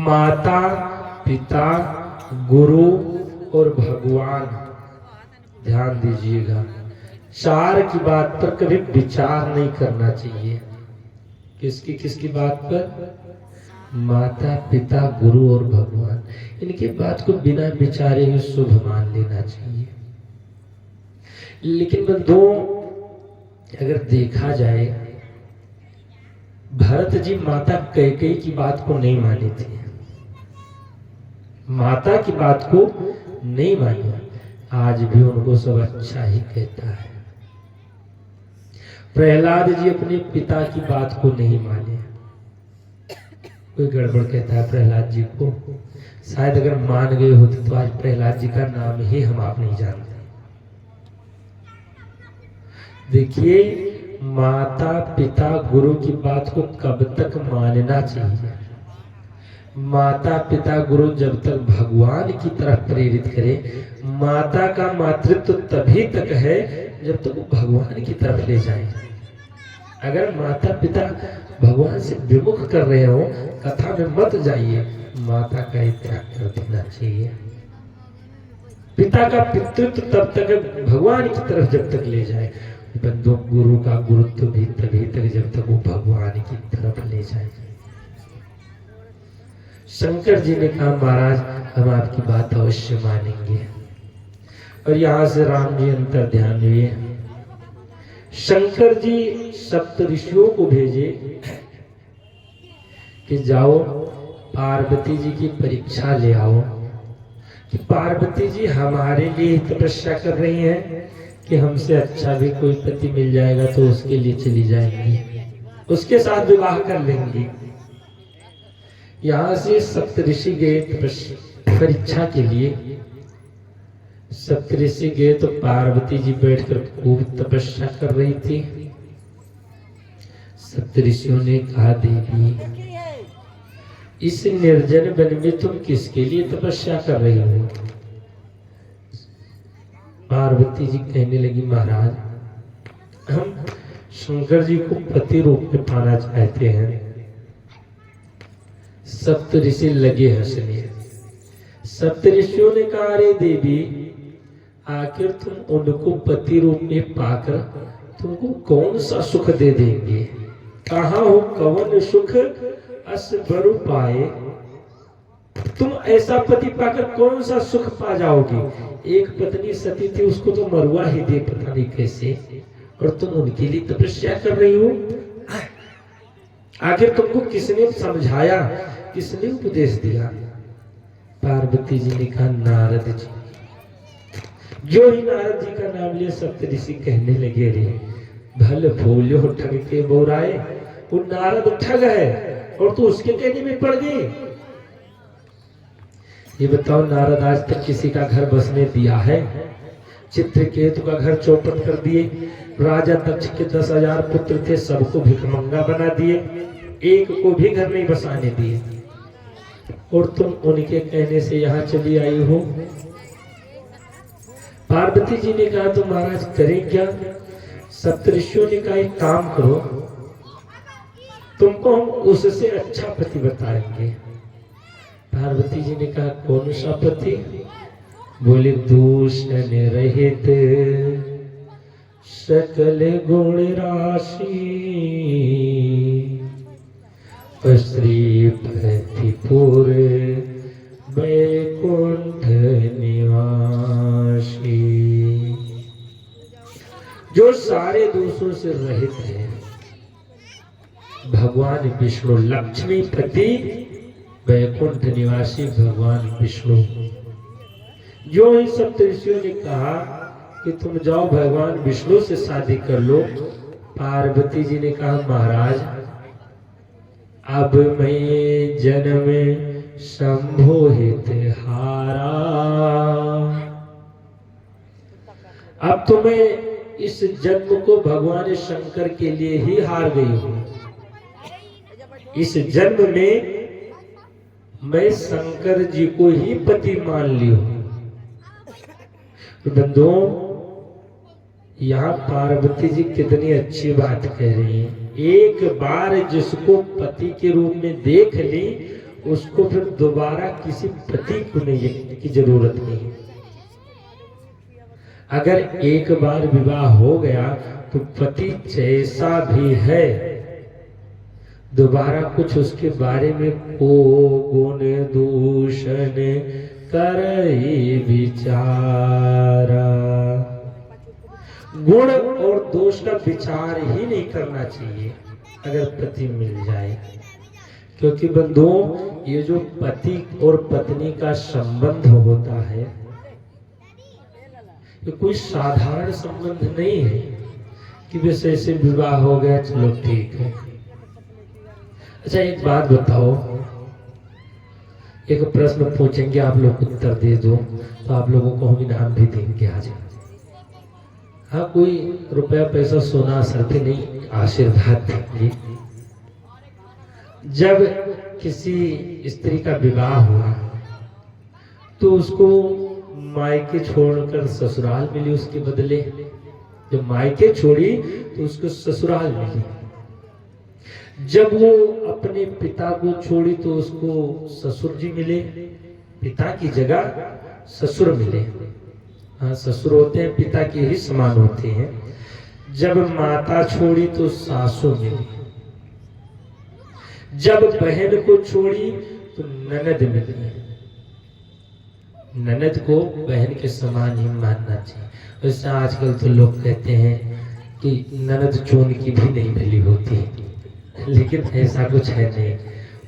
माता पिता गुरु और भगवान, ध्यान दीजिएगा, चार की बात पर कभी विचार नहीं करना चाहिए। किसकी किसकी बात पर? माता पिता गुरु और भगवान, इनकी बात को बिना विचारे ही शुभ मान लेना चाहिए। लेकिन बंधुओं अगर देखा जाए, भरत जी माता कैकेयी की बात को नहीं माने थे, माता की बात को नहीं मानी। आज भी उनको सब अच्छा ही कहता है। प्रहलाद जी अपने पिता की बात को नहीं माने। कोई गड़बड़ कहता है प्रहलाद जी को, शायद अगर मान गए होते तो आज प्रहलाद जी का नाम ही हम आप नहीं जानते। देखिए माता पिता गुरु की बात को कब तक मानना चाहिए? माता पिता गुरु जब तक भगवान की तरफ प्रेरित करे। माता का मातृत्व तभी तक है जब तक वो भगवान की तरफ ले जाए। अगर माता पिता भगवान से विमुख कर रहे हो, कथा में मत जाइए, माता का ही त्याग कर देना चाहिए। पिता का पितृत्व तब तक भगवान की तरफ जब तक ले जाए। बंधु गुरु का गुरुत्व भी तभी तक जब तक वो भगवान की तरफ ले जाए। शंकर जी ने कहा महाराज हम आपकी बात अवश्य मानेंगे। और यहां से राम जी अंतर ध्यान हुए। शंकर जी सप्त ऋषियों को भेजे कि जाओ पार्वती जी की परीक्षा ले आओ कि पार्वती जी हमारे लिए तपस्या कर रही हैं कि हमसे अच्छा भी कोई पति मिल जाएगा तो उसके लिए चली जाएंगी, उसके साथ विवाह कर लेंगी। यहां से सप्तऋषि गए परीक्षा के लिए। सप्तऋषि गए तो पार्वती जी बैठकर खूब तपस्या कर रही थी। सप्तऋषियों ने कहा देवी इस निर्जन वन में तुम किसके लिए तपस्या कर रही हो? पार्वती जी कहने लगी महाराज हम शंकर जी को पति रूप में पाना चाहते हैं। सप्तऋषि लगे हंसने। सप्तऋषियों ने कहा अरे देवी आखिर तुम उनको पति रूप में पाकर तुमको कौन सा सुख दे देंगे? कहाँ हो कवन सुख अस बरु पाए, तुम ऐसा पति पाकर कौन सा सुख पा जाओगी? एक पत्नी सती थी उसको तो मरुआ ही दे पता नहीं कैसे, और तुम उनके लिए तपस्या कर रही हो। आखिर तुमको किसने समझाया, किसने उपदेश दिया? पार्वती जी ने कहा नारद जी। जो ही नारद जी का नाम लिया सप्तऋषि कहने लगे रे भल भोलियो ठग के बोराए, वो नारद ठग है और तू उसके कहने में पड़ गई। ये बताओ नारद आज तक किसी का घर बसने दिया है? चित्रकेतु का घर चौपट कर दिए। राजा दक्ष के 10,000 पुत्र थे, सबको भिखमंगा बना दिए, एक को भी घर नहीं बसाने दिए, और तुम उनके कहने से यहाँ चली आई हो। पार्वती जी ने कहा तो महाराज करें क्या? सप्तऋषियों ने कहा एक काम करो, तुमको हम उससे अच्छा पति बताएंगे। पार्वती जी ने कहा कौन सा पति? बोले दूषण रहित सकल गुण राशि, श्रीपति पूरे वैकुंठ निवासी, जो सारे दोषों से रहित है। भगवान विष्णु लक्ष्मीपति वैकुंठ निवासी भगवान विष्णु। जो इन सप्तऋषियों ने कहा कि तुम जाओ भगवान विष्णु से शादी कर लो, पार्वती जी ने कहा महाराज अब मैं जन्म संभोहित हारा, अब तो मैं इस जन्म को भगवान शंकर के लिए ही हार गई हूं। इस जन्म में मैं शंकर जी को ही पति मान ली हूं। तो बंधुओं यहाँ पार्वती जी कितनी अच्छी बात कह रही हैं। एक बार जिसको पति के रूप में देख ली उसको फिर दोबारा किसी पति को नहीं की जरूरत नहीं। अगर एक बार विवाह हो गया तो पति जैसा भी है दोबारा कुछ उसके बारे में को गुण दूषण कर विचारा, गुण और दोष का विचार ही नहीं करना चाहिए अगर पति मिल जाए। क्योंकि बंधुओं ये जो पति और पत्नी का संबंध होता है ये कोई साधारण संबंध नहीं है कि बस ऐसे विवाह हो गया चलो ठीक है। अच्छा एक बात बताओ, एक प्रश्न पूछेंगे आप लोग उत्तर दे दो तो आप लोगों को हम इनाम भी देंगे आज। हाँ कोई रुपया पैसा सोना सरते नहीं, आशीर्वाद देंगे। जब किसी स्त्री का विवाह हुआ तो उसको मायके छोड़कर ससुराल मिली, उसके बदले जब मायके छोड़ी तो उसको ससुराल मिली। जब वो अपने पिता को छोड़ी तो उसको ससुर जी मिले, पिता की जगह ससुर मिले। हाँ ससुर होते हैं पिता के ही समान होते हैं। जब माता छोड़ी तो सासू मिली। जब बहन को छोड़ी तो ननद मिली। ननद को बहन के समान ही मानना चाहिए। वैसे आजकल तो लोग कहते हैं कि ननद चून की भी नहीं मिली होती, लेकिन ऐसा कुछ है नहीं,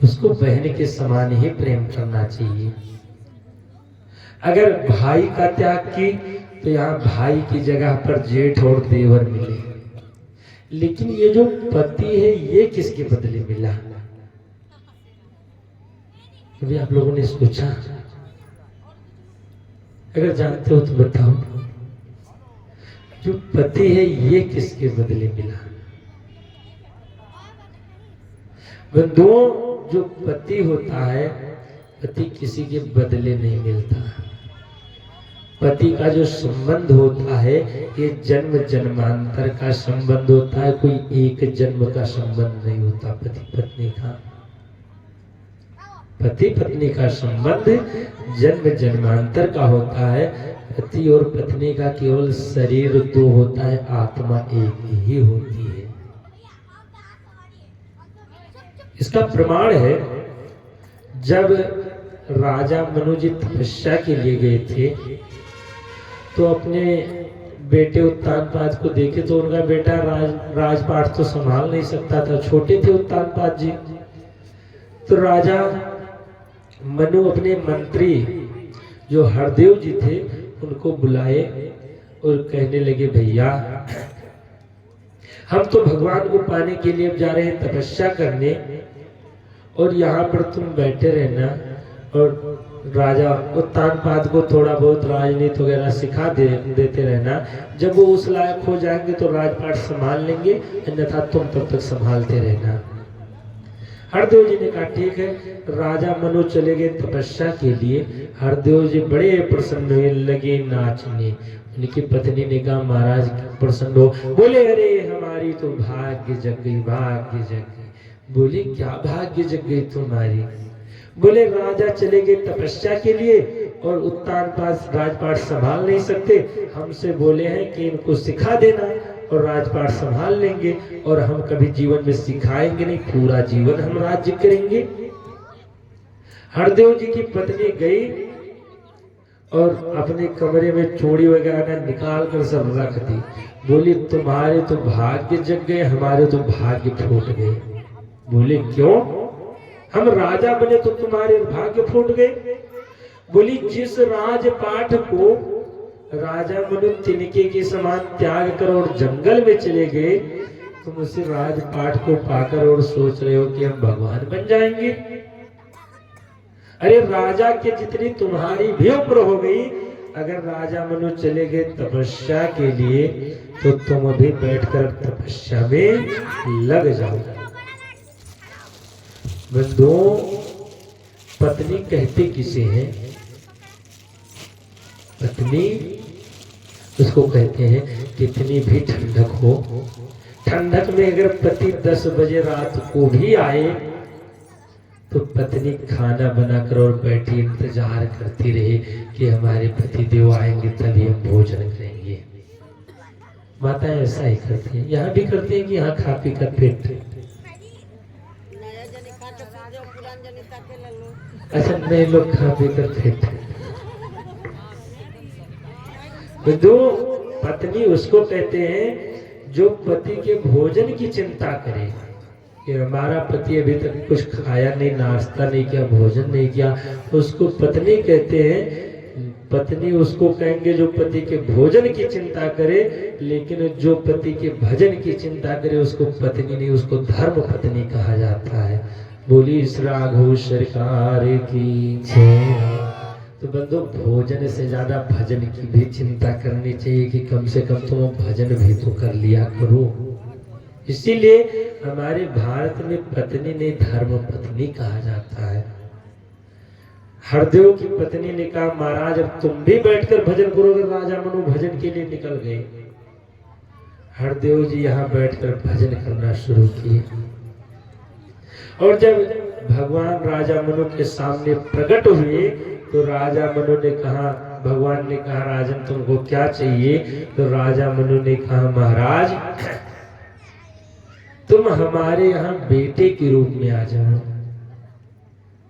उसको बहन के समान ही प्रेम करना चाहिए। अगर भाई का त्याग की तो यहाँ भाई की जगह पर जेठ और देवर मिले, लेकिन ये जो पति है ये किसके बदले मिला? अभी आप लोगों ने सोचा? अगर जानते हो तो बताओ, जो पति है ये किसके बदले मिला? बंधुओं, जो पति होता है, पति किसी के बदले नहीं मिलता। पति का जो संबंध होता है ये जन्म जन्मांतर का संबंध होता है, कोई एक जन्म का संबंध नहीं होता। पति पत्नी का संबंध जन्म जन्मांतर का होता है। पति और पत्नी का केवल शरीर दो होता है, आत्मा एक ही होती है। इसका प्रमाण है, जब राजा मनु जी तपस्या के लिए गए थे तो अपने बेटे उत्तानपाद को देखे तो उनका बेटा राजपाट तो संभाल नहीं सकता था, छोटे थे उत्तानपाद जी। तो राजा मनु अपने मंत्री जो हरदेव जी थे उनको बुलाए और कहने लगे, भैया हम तो भगवान को पाने के लिए जा रहे हैं तपस्या करने, और यहाँ पर तुम बैठे रहना और राजा उत्तानपाद को थोड़ा बहुत राजनीति वगैरह सिखा देते रहना। जब वो उस लायक हो जाएंगे तो राजपाट संभाल लेंगे, अन्यथा तुम तब तक संभालते रहना। हरदेव जी ने कहा ठीक है। राजा मनु चले गए तपस्या के लिए। हरदेव जी बड़े प्रसन्न हुए, लगे नाचने। उनकी पत्नी ने कहा, महाराज प्रसन्न हो? बोले, अरे हमारी तो भाग्य जग गई, भाग्य जग गई। बोले, क्या भाग्य जग गई तुम्हारी? बोले, राजा चले गए तपस्या के लिए और उत्तानपाद राजपाट संभाल नहीं सकते, हमसे बोले हैं कि इनको सिखा देना और राजपाट संभाल लेंगे, और हम कभी जीवन में सिखाएंगे नहीं, पूरा जीवन हम राज्य करेंगे। हरदेव जी की पत्नी गई और अपने कमरे में चूड़ी वगैरह निकाल कर सब रख दी। बोली, तुम्हारे तो भाग्य जग गए, हमारे तो भाग्य फूट गए। बोले, क्यों? हम राजा बने तो तुम्हारे भाग्य फूट गए? बोली, जिस राजपाट को राजा मनु तिनके के समान त्याग कर और जंगल में चले गए, तुम उसी राजपाट को पाकर और सोच रहे हो कि हम भगवान बन जाएंगे? अरे राजा के जितनी तुम्हारी भी उम्र हो गई, अगर राजा मनु चले गए तपस्या के लिए तो तुम अभी बैठकर तपस्या में लग जाओ। बंधुओं, पत्नी कहते किसे हैं? पत्नी उसको कहते हैं, कितनी भी ठंडक हो, ठंडक में अगर पति 10 बजे रात को भी आए तो पत्नी खाना बनाकर और बैठी इंतजार करती रहे कि हमारे पति देव आएंगे तभी हम भोजन करेंगे। माताएं ऐसा ही करती हैं, यहाँ भी करती हैं कि यहाँ खा पी कर पेट। अच्छा, नए लोग खा पी कर पेट। जो पत्नी उसको कहते हैं जो पति के भोजन की चिंता करे कि हमारा पति अभी तक कुछ खाया नहीं, नाश्ता नहीं किया, भोजन नहीं किया, उसको पत्नी कहते हैं। पत्नी उसको कहेंगे जो पति के भोजन की चिंता करे, लेकिन जो पति के भजन की चिंता करे उसको पत्नी नहीं, उसको धर्म पत्नी कहा जाता है। बोली इस राघव सरकार की जय। तो बंधु, भोजन से ज्यादा भजन की भी चिंता करनी चाहिए कि कम से कम तुम भजन भी तो कर लिया करो। इसीलिए हमारे भारत में पत्नी ने धर्म पत्नी कहा जाता है। हरदेव की पत्नी ने कहा, महाराज अब तुम भी बैठकर भजन करोगे। राजा मनु भजन के लिए निकल गए। हरदेव जी यहाँ बैठकर भजन करना शुरू किए, और जब भगवान राजा मनु के सामने प्रकट हुए तो राजा मनु ने कहा, भगवान ने कहा, राजन तुमको क्या चाहिए? तो राजा मनु ने कहा, महाराज तुम हमारे यहाँ बेटे के रूप में आ जाओ।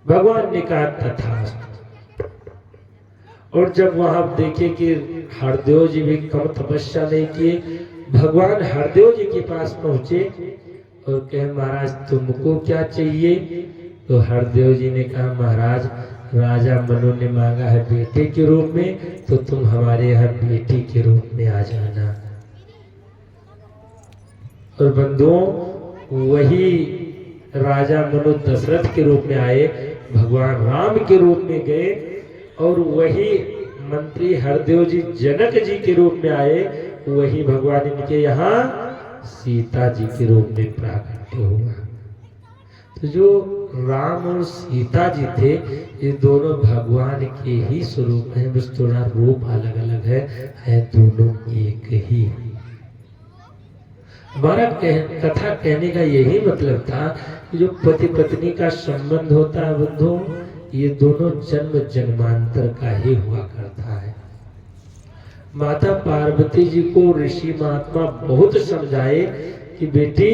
भगवान ने कहा तथास्तु। और जब वहां देखे कि हरदेव जी भी कम तपस्या नहीं किए, भगवान हरदेव जी के पास पहुंचे और कहे महाराज तुमको क्या चाहिए? तो हरदेव जी ने कहा महाराज राजा मनु ने मांगा है बेटे के रूप में, तो तुम हमारे यहाँ बेटी के रूप में आ जाना। और बंधुओं वही राजा मनु दशरथ के रूप में आए, भगवान राम के रूप में गए, और वही मंत्री हरदेव जी जनक जी के रूप में आए, वही भगवान इनके यहाँ सीता जी के रूप में प्राकट्य हुआ। तो जो राम और सीता जी थे ये दोनों भगवान के ही स्वरूप हैं, बस थोड़ा रूप अलग अलग है दोनों एक ही। हमारा कथा कहने का यही मतलब था कि जो पति पत्नी का संबंध होता है बंधुओं, ये दोनों जन्म जन्मांतर का ही हुआ करता है। माता पार्वती जी को ऋषि महात्मा बहुत समझाए कि बेटी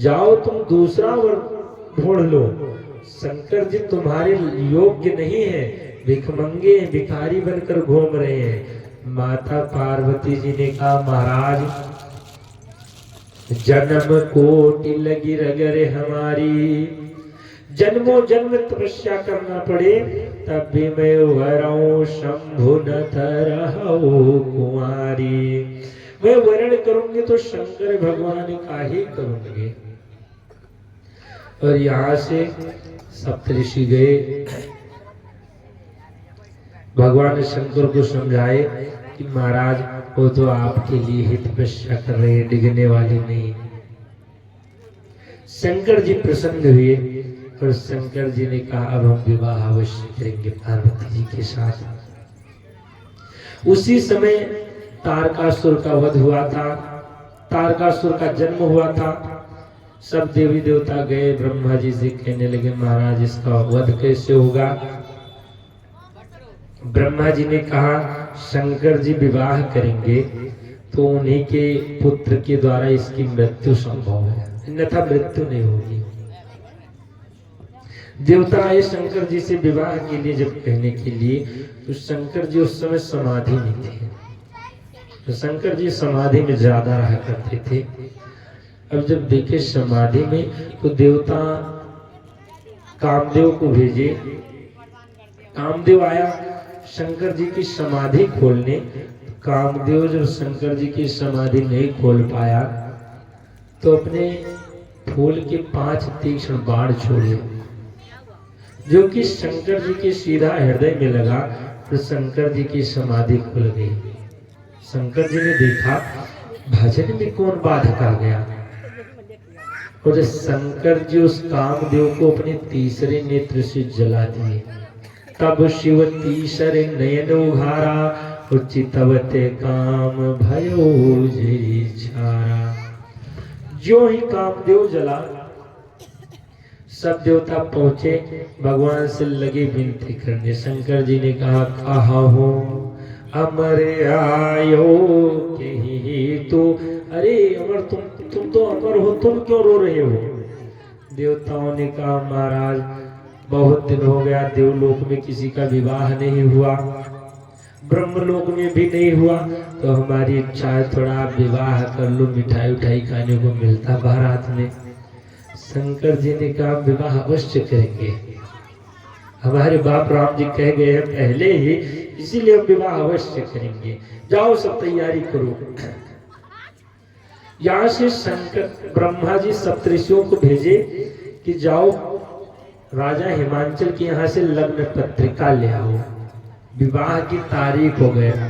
जाओ तुम दूसरा वर ढूंढ लो, शंकर जी तुम्हारे योग्य नहीं है, भिखमंगे भिखारी बनकर घूम रहे हैं। माता पार्वती जी ने कहा महाराज जन्म कोटि लगी रगरे हमारी, जन्मों जन्म तपस्या करना पड़े तब भी मैं वरऊं शंभु न तरहु कुंवारी। मैं वर्ण करूंगी तो शंकर भगवान का ही करूंगी। और यहाँ से सप्तऋषि गए, भगवान शंकर को समझाए कि महाराज वो तो आपके लिए ही तपस्या कर रहे हैं, डिगने वाले नहीं। शंकर जी प्रसन्न हुए और शंकर जी ने कहा अब हम विवाह अवश्य करेंगे पार्वती जी के साथ। उसी समय तारकासुर का वध हुआ था, तारकासुर का जन्म हुआ था। सब देवी देवता गए ब्रह्मा जी से कहने लगे महाराज इसका वध कैसे होगा? ब्रह्मा जी ने कहा शंकर जी विवाह करेंगे तो उन्हीं के पुत्र के द्वारा इसकी मृत्यु संभव है, अन्यथा मृत्यु नहीं होगी। देवता आए शंकर जी से विवाह के लिए जब कहने के लिए, तो शंकर जी उस समय समाधि में थे। तो शंकर जी समाधि में ज्यादा रहा करते थे। अब जब देखे समाधि में तो देवता कामदेव को भेजे। कामदेव आया शंकर जी की समाधि खोलने। कामदेव जब शंकर जी की समाधि नहीं खोल पाया तो अपने फूल के 5 तीक्ष्ण बाण छोड़े, जो कि शंकर जी के सीधा हृदय में लगा, तो शंकर जी की समाधि खुल गई। शंकर जी ने देखा भजन में कौन बाधक आ गया, और शंकर जी उस कामदेव को अपने तीसरे नेत्र से जला दिए। तब शिव तीसरे नयन उघारा, उचितवते काम भयो जे छारा। जो ही कामदेव जला सब देवता पहुंचे, भगवान से लगे विनती करने। शंकर जी ने कहा कहा हो अमर आयो के तो, अरे अमर तुम तो अमर हो, तुम क्यों रो रहे हो? देवताओं ने कहा महाराज बहुत दिन हो गया, देवलोक में किसी का विवाह नहीं हुआ, ब्रह्मलोक में भी नहीं हुआ, तो हमारी इच्छा है थोड़ा आप विवाह कर लो, मिठाई उठाई खाने को मिलता बारात में। शंकर जी ने कहा विवाह अवश्य करेंगे, हमारे बाप राम जी कह गए हैं पहले ही, इसीलिए हम विवाह अवश्य करेंगे, जाओ सब तैयारी करो। यहाँ से शंकर ब्रह्मा जी सप्तऋषियों को भेजे कि जाओ राजा हिमांचल के यहाँ से लग्न पत्रिका ले आओ, विवाह की तारीख हो गया।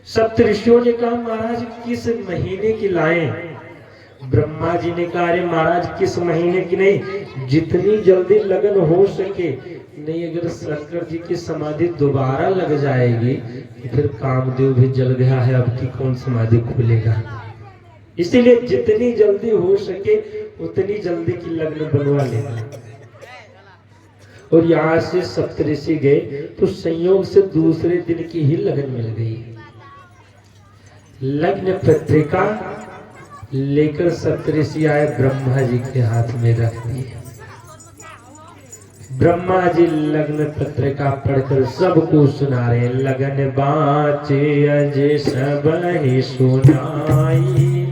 सप्तऋषियों ने कहा महाराज किस महीने की लाएं? ब्रह्मा जी ने कहा अरे महाराज किस महीने की नहीं, जितनी जल्दी लगन हो सके। नहीं अगर शंकर जी की समाधि दोबारा लग जाएगी तो फिर कामदेव भी जल गया है, अब की कौन समाधि खुलेगा। इसीलिए जितनी जल्दी हो सके उतनी जल्दी की लग्न बनवा लेना। और यहाँ से सप्तऋषि गए तो संयोग से दूसरे दिन की ही लगन मिल गई। लग्न पत्रिका लेकर सप्तऋषि आए, ब्रह्मा जी के हाथ में रख दिए। ब्रह्मा जी लग्न पत्रिका पढ़कर सबको सुना रहे। लगन बाचे अज सब ही सुनाई।